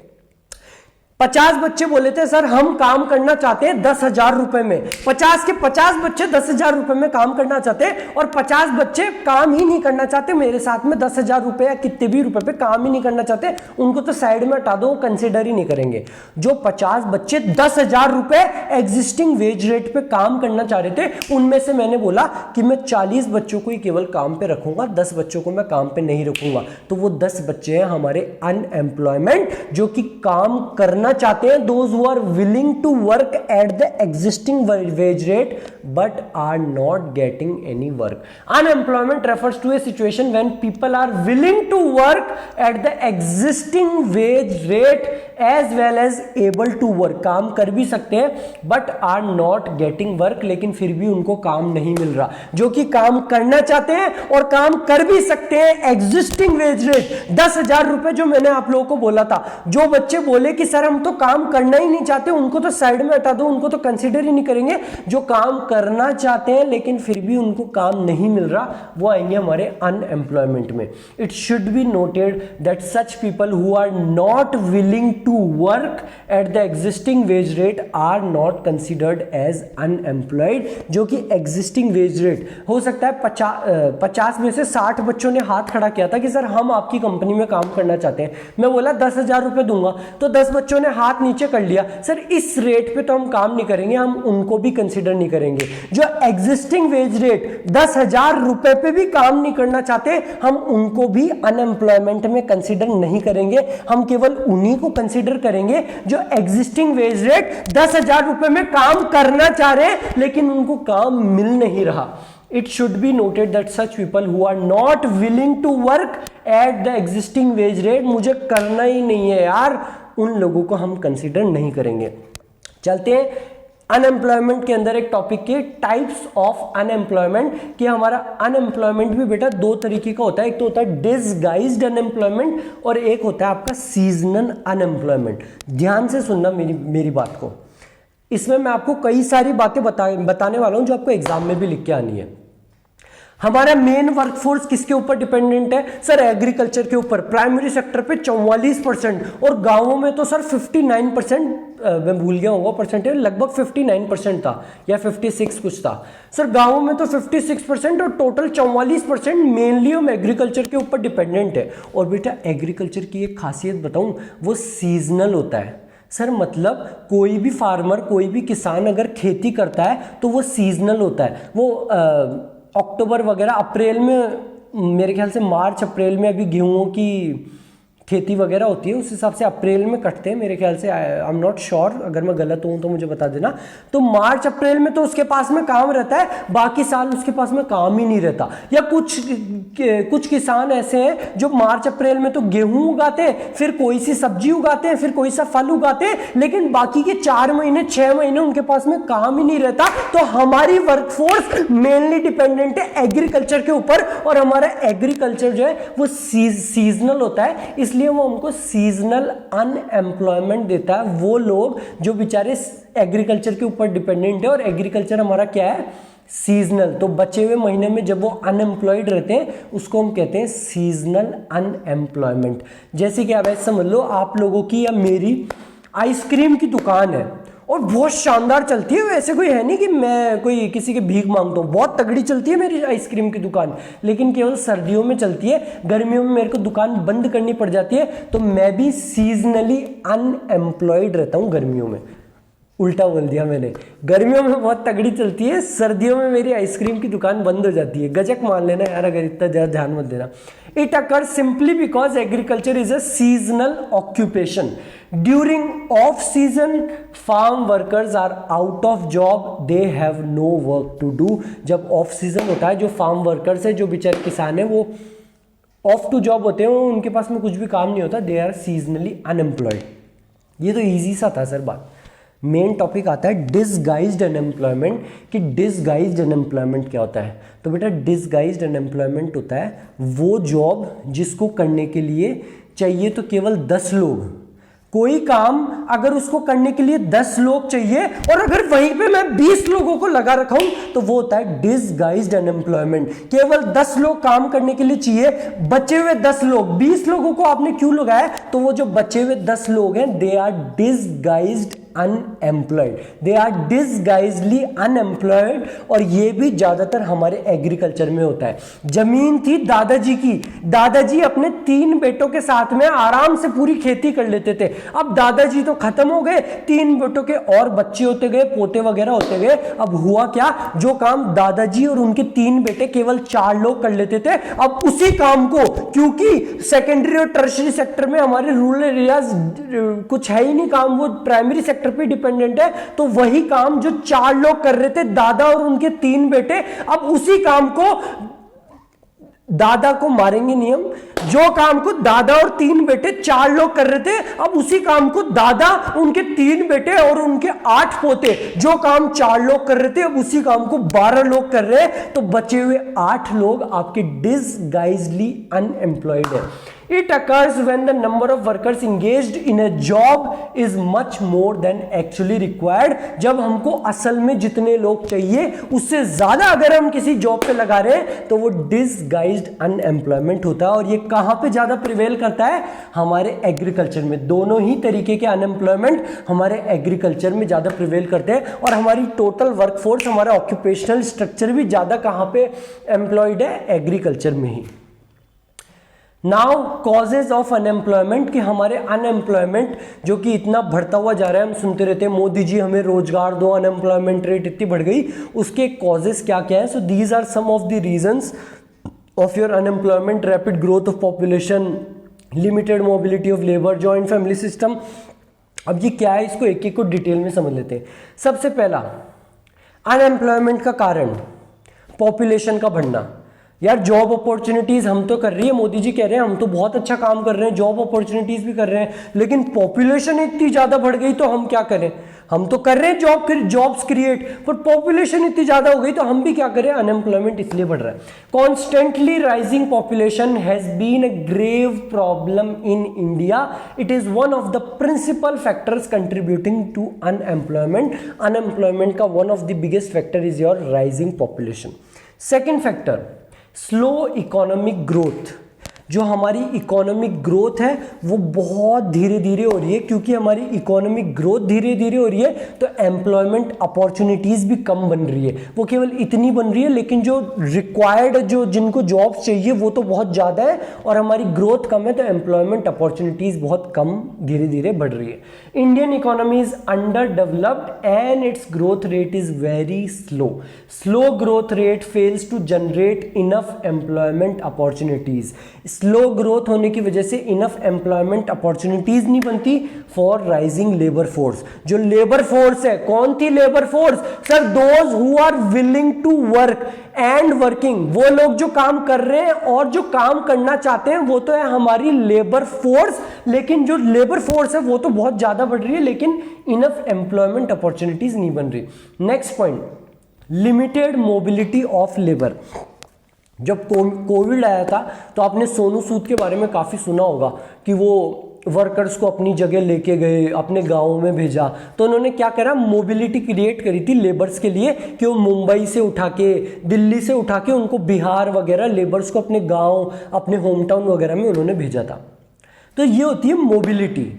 50 बच्चे बोले थे सर हम काम करना चाहते हैं 10,000 रुपए में, 50 के 50 बच्चे 10,000 रुपए में काम करना चाहते हैं और 50 बच्चे काम ही नहीं करना चाहते मेरे साथ में, 10,000 रुपए या कितने भी रुपए पे काम ही नहीं करना चाहते, उनको तो साइड में हटा दो, कंसिडर ही नहीं करेंगे। जो 50 बच्चे 10,000 रुपए एग्जिस्टिंग वेज रेट पे काम करना चाह रहे थे, उनमें से मैंने बोला कि मैं 40 बच्चों को ही केवल काम पे रखूंगा, 10 बच्चों को मैं काम पे नहीं रखूंगा। तो वो 10 बच्चे हैं हमारे अनएम्प्लॉयमेंट, जो कि काम करना चाहते हैं, those who are willing to work at the existing wage rate but are not getting any work. Unemployment refers to a situation when people are willing to work at the existing wage rate as well as able to work, काम कर भी सकते हैं but are not getting work, लेकिन फिर भी उनको काम नहीं मिल रहा। जो कि काम करना चाहते हैं और काम कर भी सकते हैं, एग्जिस्टिंग वेज रेट 10,000 रुपए जो मैंने आप लोगों को बोला था। जो बच्चे बोले कि सर हम तो काम करना ही नहीं चाहते, उनको तो साइड में हटा दो, उनको तो कंसिडर ही नहीं करेंगे। जो काम करना चाहते हैं लेकिन फिर भी उनको काम नहीं मिल रहा, वो आएंगे हमारे अनएम्प्लॉयमेंट में। It should be noted that such people who are not willing to work at the existing wage rate are not considered as unemployed. जो कि एग्जिस्टिंग वेज रेट हो सकता है 50 में से 60 बच्चों ने हाथ खड़ा किया था कि सर हम आपकी कंपनी में काम करना चाहते हैं, मैं बोला 10,000 रुपए दूंगा, तो 10 बच्चों ने हाथ नीचे कर लिया, सर इस रेट पे तो हम काम नहीं करेंगे, हम उनको भी कंसीडर नहीं करेंगे। जो एग्जिस्टिंग वेज रेट 10,000 रुपए पे भी काम नहीं करना चाहते, हम उनको भी अनएम्प्लॉयमेंट में कंसीडर नहीं करेंगे, हम केवल उन्हीं को कंसीडर करेंगे जो एग्जिस्टिंग वेज रेट 10,000 रुपए में काम करना चाह रहे हैं लेकिन उनको काम मिल नहीं रहा। It should be noted that such people who are not willing to work at the existing wage rate, मुझे करना ही नहीं है यार, उन लोगों को हम कंसीडर नहीं करेंगे। चलते हैं अनएम्प्लॉयमेंट के अंदर एक टॉपिक के टाइप्स ऑफ अनएम्प्लॉयमेंट, कि हमारा अनएम्प्लॉयमेंट भी बेटा दो तरीके का होता है। एक तो होता है डिसगाइज्ड अनएम्प्लॉयमेंट और एक होता है आपका सीजनल अनएम्प्लॉयमेंट। ध्यान से सुनना मेरी बात को, इसमें मैं आपको कई सारी बातें बताने वाला हूं जो आपको एग्जाम में भी लिख के आनी है। हमारा मेन वर्कफोर्स किसके ऊपर डिपेंडेंट है सर? एग्रीकल्चर के ऊपर। प्राइमरी सेक्टर पे 44% और गांवों में तो सर 59%, मैं भूल गया होगा परसेंटेज, लगभग 59% था या 56 कुछ था सर। गांवों में तो 56% और टोटल 44% मेनली हम एग्रीकल्चर के ऊपर डिपेंडेंट है। और बेटा एग्रीकल्चर की एक खासियत बताऊं, वो सीजनल होता है सर। मतलब कोई भी फार्मर, कोई भी किसान अगर खेती करता है तो वो सीजनल होता है। वो अक्टूबर वगैरह, अप्रैल में, मेरे ख्याल से मार्च अप्रैल में अभी गेहूं की खेती वगैरह होती है, उस हिसाब से अप्रैल में कटते हैं मेरे ख्याल से। आई एम नॉट श्योर, अगर मैं गलत हूँ तो मुझे बता देना। तो मार्च अप्रैल में तो उसके पास में काम रहता है, बाकी साल उसके पास में काम ही नहीं रहता। या कुछ किसान ऐसे हैं जो मार्च अप्रैल में तो गेहूं उगाते हैं, फिर कोई सी सब्जी उगाते हैं, फिर कोई सा फल उगाते हैं, लेकिन बाकी के 4 महीने 6 महीने उनके पास में काम ही नहीं रहता। तो हमारी वर्कफोर्स मेनली डिपेंडेंट है एग्रीकल्चर के ऊपर, और हमारा एग्रीकल्चर जो है वो सीजनल होता है, इसलिए वो हमको सीजनल अनएम्प्लॉयमेंट देता है। वो लोग जो बेचारे एग्रीकल्चर के ऊपर डिपेंडेंट है, और एग्रीकल्चर हमारा क्या है? सीजनल। तो बचे हुए महीने में जब वो अनएम्प्लॉयड रहते हैं उसको हम कहते हैं सीजनल अनएम्प्लॉयमेंट। जैसे कि आप ऐसे समझ लो, आप लोगों की या मेरी आइसक्रीम की दुकान है और बहुत शानदार चलती है, ऐसे कोई है नहीं कि मैं कोई किसी के भीख मांगता हूँ, बहुत तगड़ी चलती है मेरी आइसक्रीम की दुकान, लेकिन केवल सर्दियों में चलती है, गर्मियों में मेरे को दुकान बंद करनी पड़ जाती है। तो मैं भी सीजनली अनएम्प्लॉयड रहता हूँ गर्मियों में। उल्टा बोल दिया मैंने, गर्मियों में बहुत तगड़ी चलती है, सर्दियों में मेरी आइसक्रीम की दुकान बंद हो जाती है। गजक मान लेना यार, अगर इतना ज़्यादा ध्यान मत देना। It occur simply because agriculture is a seasonal occupation. During off season farm workers are out of job, they have no work to do. जब ऑफ सीजन होता है, जो फार्म वर्कर्स है, जो बेचारे किसान है, वो ऑफ टू जॉब होते हैं, उनके पास में कुछ भी काम नहीं होता, दे आर सीजनली अनएम्प्लॉयड। ये तो ईजी सा था सर बात। मेन टॉपिक आता है डिसगाइज्ड अनएम्प्लॉयमेंट, कि डिसगाइज्ड अनएम्प्लॉयमेंट क्या होता है। तो बेटा डिसगाइज्ड अनएम्प्लॉयमेंट होता है वो जॉब जिसको करने के लिए चाहिए तो केवल 10 लोग, कोई काम अगर उसको करने के लिए 10 लोग चाहिए और अगर वहीं पे मैं 20 लोगों को लगा रखा हूं तो वो होता है डिसगाइज्ड अनएम्प्लॉयमेंट। केवल 10 लोग काम करने के लिए चाहिए, बचे हुए 10 लोग, 20 लोगों को आपने क्यों लगाया, तो वो जो बचे हुए 10 लोग हैं they are disguised unemployed, they are disguisedly unemployed. और ये भी ज्यादातर हमारे एग्रीकल्चर में होता है। जमीन थी दादाजी की, दादाजी अपने 3 बेटों के साथ में आराम से पूरी खेती कर लेते थे। अब दादाजी तो खत्म हो गए, 3 बेटों के और बच्चे होते गए, पोते वगैरह होते गए। अब हुआ क्या, जो काम दादाजी और उनके 3 बेटे केवल 4 लोग कर लेते थे, अब उसी काम को, क्योंकि सेकेंडरी और टर्शरी सेक्टर में हमारे रूरल एरियाज कुछ है ही नहीं काम, वो प्राइमरी सेक्टर पे डिपेंडेंट है, तो वही काम जो 4 लोग कर रहे थे, दादा और उनके 3 बेटे, अब उसी काम को दादा को मारेंगे नहीं हम, जो काम को दादा और 3 बेटे 4 लोग कर रहे थे, अब उसी काम को दादा, उनके 3 बेटे और उनके 8 पोते, जो काम 4 लोग कर रहे थे, अब उसी काम को 12 लोग कर रहे हैं, तो बचे हुए 8 लोग आपके डिसगाइजली अनएम्प्लॉयड है। It occurs when the number of workers engaged in a job is much more than actually required। जब हमको असल में जितने लोग चाहिए उससे ज्यादा अगर हम किसी जॉब पे लगा रहे हैं तो वो डिसगाइज्ड अनएम्प्लॉयमेंट होता है। और ये कहां पे ज्यादा प्रिवेल करता है, हमारे एग्रीकल्चर में। दोनों ही तरीके के अनएम्प्लॉयमेंट हमारे एग्रीकल्चर में ज्यादा प्रिवेल करते हैं। और हमारी टोटल वर्कफोर्स, हमारा ऑक्यूपेशनल स्ट्रक्चर भी ज्यादा कहां पे एम्प्लॉयड है, एग्रीकल्चर में ही। नाउ कॉजेज ऑफ अनएम्प्लॉयमेंट, कि हमारे अनएम्प्लॉयमेंट जो कि इतना बढ़ता हुआ जा रहा है, हम सुनते रहते हैं मोदी जी हमें रोजगार दो, अनएम्प्लॉयमेंट रेट इतनी बढ़ गई, उसके कॉजेज क्या क्या है। So these are some of the reasons of your unemployment: rapid growth of population, limited mobility of labour, joint family system. अब ये क्या है, इसको एक एक को डिटेल में समझ लेते हैं। सबसे पहला अनएम्प्लॉयमेंट का कारण पॉपुलेशन का बढ़ना। यार जॉब अपॉर्चुनिटीज हम तो कर रही है, मोदी जी कह रहे हैं हम तो बहुत अच्छा काम कर रहे हैं, जॉब अपॉर्चुनिटीज भी कर रहे हैं, लेकिन पॉपुलेशन इतनी ज्यादा बढ़ गई तो हम क्या करें। हम तो कर रहे हैं जॉब्स क्रिएट, पर पॉपुलेशन इतनी ज्यादा हो गई तो हम भी क्या करें, अनएम्प्लॉयमेंट इसलिए बढ़ रहा है। Constantly rising population has been a grave problem in India. It is one of the principal factors contributing to unemployment. Unemployment का one of the biggest factor is your rising population. Second factor, slow economic growth. जो हमारी economic growth है वो बहुत धीरे धीरे हो रही है, क्योंकि हमारी इकोनॉमिक ग्रोथ धीरे धीरे हो रही है तो एम्प्लॉयमेंट अपॉर्चुनिटीज भी कम बन रही है। वो केवल इतनी बन रही है, लेकिन जो रिक्वायर्ड, जो जिनको जॉब्स चाहिए वो तो बहुत ज़्यादा है, और हमारी ग्रोथ कम है तो एम्प्लॉयमेंट अपॉर्चुनिटीज बहुत कम धीरे धीरे बढ़ रही है। Indian economy is underdeveloped and its growth rate is very slow. Slow growth rate fails to generate enough employment opportunities. Slow growth होने की वजह से इनफ एम्प्लॉयमेंट अपॉर्चुनिटीज नहीं बनती फॉर राइजिंग लेबर फोर्स। जो लेबर फोर्स है, कौन थी labour force sir? Those who are willing to work and working. वो लोग जो काम कर रहे हैं और जो काम करना चाहते हैं वो तो है हमारी लेबर फोर्स, लेकिन जो लेबर फोर्स है वो तो बहुत ज्यादा बढ़ रही है, लेकिन इनफ एम्प्लॉयमेंट अपॉर्चुनिटीज नहीं बन रही। Next point, limited mobility of labour. जब कोविड आया था तो आपने सोनू सूद के बारे में काफ़ी सुना होगा कि वो वर्कर्स को अपनी जगह लेके गए, अपने गाँव में भेजा। तो उन्होंने क्या करा, मोबिलिटी क्रिएट करी थी लेबर्स के लिए, कि वो मुंबई से उठा के, दिल्ली से उठा के उनको बिहार वगैरह लेबर्स को अपने गाँव, अपने होम टाउन वगैरह में उन्होंने भेजा था। तो ये होती है मोबिलिटी।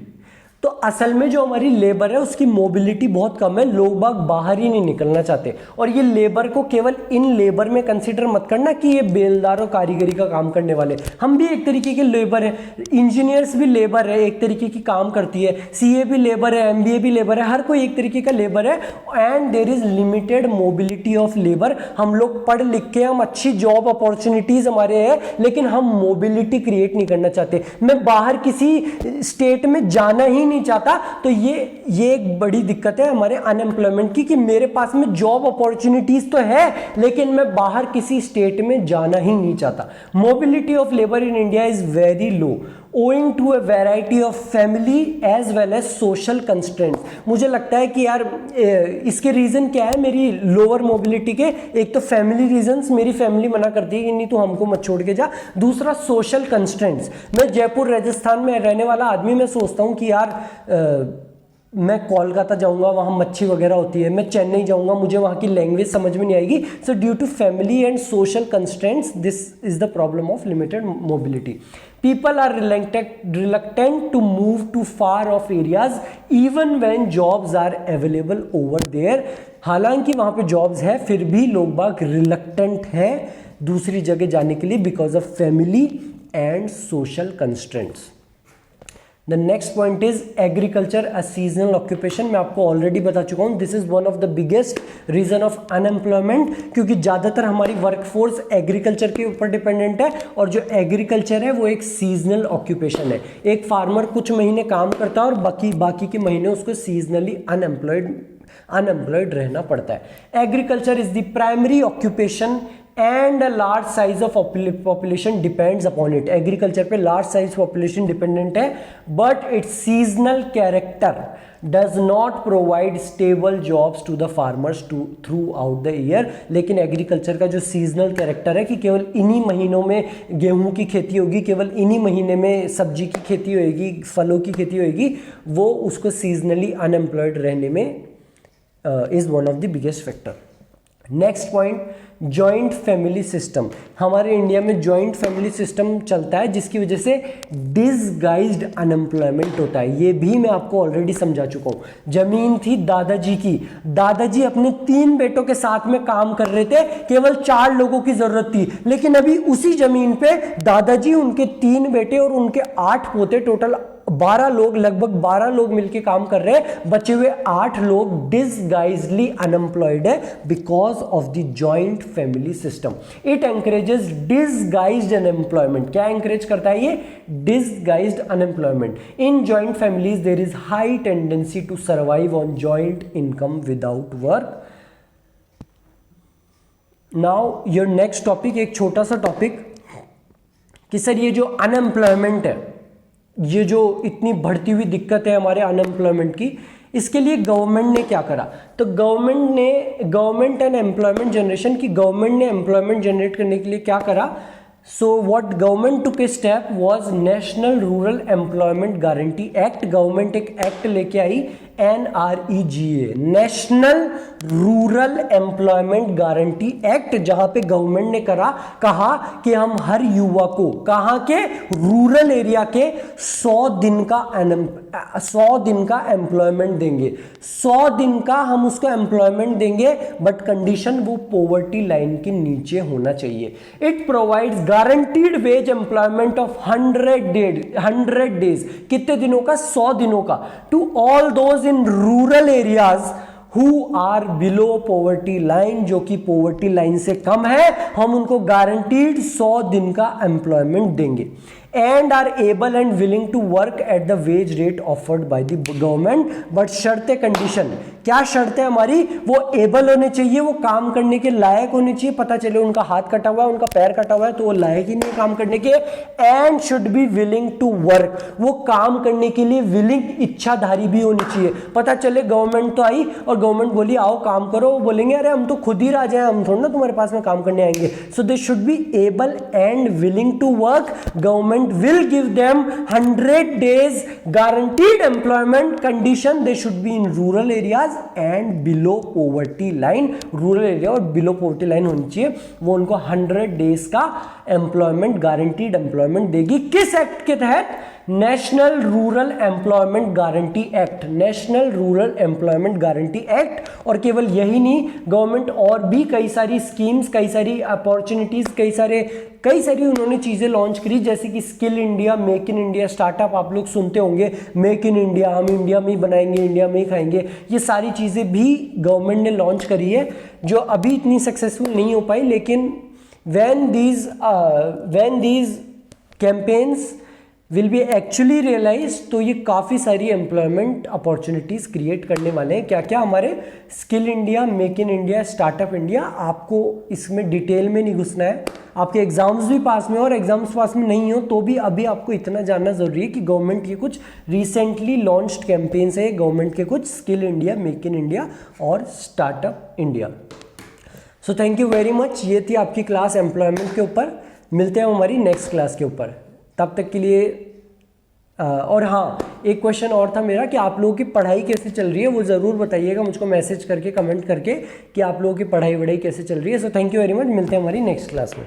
तो असल में जो हमारी लेबर है उसकी मोबिलिटी बहुत कम है, लोग बाग बाहर ही नहीं निकलना चाहते। और ये लेबर को केवल इन लेबर में कंसीडर मत करना कि ये बेलदार और कारीगरी का काम करने वाले, हम भी एक तरीके के लेबर है, इंजीनियर्स भी लेबर है, एक तरीके की काम करती है, सीए भी लेबर है, एमबीए भी लेबर है, हर कोई एक तरीके का लेबर है। And there is limited mobility of labour. हम लोग पढ़ लिख के, हम अच्छी जॉब अपॉर्चुनिटीज हमारे हैं, लेकिन हम मोबिलिटी क्रिएट नहीं करना चाहते। मैं बाहर किसी स्टेट में जाना ही नहीं चाहता। तो ये एक बड़ी दिक्कत है हमारे अनएम्प्लॉयमेंट की, कि मेरे पास में जॉब अपॉर्चुनिटीज तो है लेकिन मैं बाहर किसी स्टेट में जाना ही नहीं चाहता। Mobility of labour in India is very low. owing to a variety of family as well as social constraints। मुझे लगता है कि यार इसके रीज़न क्या है मेरी लोअर मोबिलिटी के, एक तो फैमिली रीजंस, मेरी फैमिली मना करती है कि नहीं तू हमको मत छोड़ के जा, दूसरा सोशल कंस्ट्रेंट्स। मैं जयपुर राजस्थान में रहने वाला आदमी, मैं सोचता हूँ कि यार मैं कोलकाता जाऊंगा, वहाँ मच्छी वगैरह होती है, मैं चेन्नई जाऊंगा, मुझे वहाँ की लैंग्वेज समझ में नहीं आएगी। So due to family and social constraints this is the problem of limited mobility. People are reluctant to move to far off areas even when jobs are available over there. हालांकि वहाँ पे jobs है फिर भी लोग बाग reluctant है दूसरी जगह जाने के लिए because of family and social constraints. The next point is agriculture a seasonal occupation. मैं आपको ऑलरेडी बता चुका हूँ this is one of the biggest reason of unemployment, क्योंकि ज़्यादातर हमारी वर्कफोर्स एग्रीकल्चर के ऊपर डिपेंडेंट है और जो एग्रीकल्चर है वो एक सीजनल ऑक्यूपेशन है। एक फार्मर कुछ महीने काम करता है और बाकी के महीने उसको सीजनली अनएम्प्लॉयड रहना पड़ता है। Agriculture is the primary occupation and a large size of population depends upon it। Agriculture पे लार्ज साइज पॉपुलेशन डिपेंडेंट है, but its seasonal character does not provide stable jobs to the farmers throughout the year. लेकिन agriculture का जो seasonal character है कि केवल इन्हीं महीनों में गेहूं की खेती होगी, केवल इन्हीं महीने में सब्जी की खेती होगी, फलों की खेती होगी, वो उसको सीजनली अनएम्प्लॉयड रहने में is one of the biggest factor. Next point, joint family system. हमारे इंडिया में जॉइंट फैमिली सिस्टम चलता है जिसकी वजह से डिसगाइज्ड अनएम्प्लॉयमेंट होता है। ये भी मैं आपको ऑलरेडी समझा चुका हूँ। जमीन थी दादाजी की, दादाजी अपने 3 बेटों के साथ में काम कर रहे थे, केवल 4 लोगों की जरूरत थी, लेकिन अभी उसी जमीन पे दादाजी, उनके 3 बेटे और उनके 8 पोते, टोटल 12 लोग, लगभग 12 लोग मिलकर काम कर रहे हैं। बचे हुए 8 लोग डिसगाइज्डली अनएम्प्लॉयड है because of the joint family system. It encourages disguised unemployment. क्या एनकरेज करता है ये? Disguised unemployment. In joint families there is high tendency to survive on joint income without work. Now your next topic, एक छोटा सा topic कि sir ये जो अनएम्प्लॉयमेंट है, ये जो इतनी बढ़ती हुई दिक्कत है हमारे अनएम्प्लॉयमेंट की, इसके लिए गवर्नमेंट ने क्या करा? तो गवर्नमेंट एंड एम्प्लॉयमेंट जनरेशन की, गवर्नमेंट ने एम्प्लॉयमेंट जनरेट करने के लिए क्या करा? So what government took a step was national rural employment guarantee act. Government एक एक्ट लेके आई, NREGA, national rural employment guarantee act, जहां पे गवर्नमेंट ने कहा कि हम हर युवा को, कहां के? रूरल एरिया के 100 दिन का एम्प्लॉयमेंट देंगे। 100 दिन का हम उसको एम्प्लॉयमेंट देंगे, बट कंडीशन वो पॉवर्टी लाइन के नीचे होना चाहिए। It provides guaranteed wage employment of 100 days. कितने दिनों का? 100 दिनों का। To all those in rural areas who are below poverty line, जो कि पॉवर्टी लाइन से कम है, हम उनको गारंटीड 100 दिन का एम्प्लॉयमेंट देंगे। And are able and willing to work at the wage rate offered by the government, but शर्तें, कंडीशन, क्या शर्त है हमारी? वो एबल होने चाहिए, वो काम करने के लायक होने चाहिए। पता चले उनका हाथ कटा हुआ है, उनका पैर कटा हुआ है, तो वो लायक ही नहीं काम करने के। And should be willing to work, वो काम करने के लिए विलिंग, इच्छाधारी भी होनी चाहिए। पता चले गवर्नमेंट तो आई और गवर्नमेंट बोली आओ काम करो, वो बोलेंगे अरे हम तो खुद ही राजा हैं, हम थोड़ा ना तुम्हारे पास में काम करने आएंगे। So they should be able and willing to work. Government will give them 100 days guaranteed employment condition. They should be in rural areas and below poverty line. Rural area और below poverty line होनी चाहिए। वो उनको 100 days का employment, guaranteed employment देगी। किस act के तहत? National rural employment guarantee act, national rural employment guarantee act. और केवल यही नहीं, गवर्नमेंट और भी कई सारी स्कीम्स, कई सारी अपॉर्चुनिटीज, कई सारी उन्होंने चीजें लॉन्च करी, जैसे कि skill India, make in India, startup. आप लोग सुनते होंगे मेक इन इंडिया, हम इंडिया में ही बनाएंगे, इंडिया में ही खाएंगे। ये सारी चीजें भी गवर्नमेंट ने लॉन्च करी है, जो अभी इतनी सक्सेसफुल नहीं हो पाई। लेकिन when these campaigns will be actually realize, तो ये काफ़ी सारी एम्प्लॉयमेंट अपॉर्चुनिटीज़ क्रिएट करने वाले हैं। क्या क्या? हमारे skill India, make in India, startup India. आपको इसमें डिटेल में नहीं घुसना है, आपके एग्जाम्स भी पास में हो और एग्जाम्स पास में नहीं हो तो भी अभी आपको इतना जानना ज़रूरी है कि गवर्नमेंट के कुछ रिसेंटली लॉन्च्ड कैंपेन्स है गवर्नमेंट के, कुछ skill India, make in India और startup India. So thank you very much. ये थी आपकी क्लास एम्प्लॉयमेंट के ऊपर। मिलते हैं हमारी नेक्स्ट क्लास के ऊपर, तब तक के लिए और हाँ, एक क्वेश्चन और था मेरा कि आप लोगों की पढ़ाई कैसे चल रही है, वो ज़रूर बताइएगा मुझको मैसेज करके, कमेंट करके कि आप लोगों की पढ़ाई वढ़ाई कैसे चल रही है। सो थैंक यू वेरी मच। मिलते हैं हमारी नेक्स्ट क्लास में।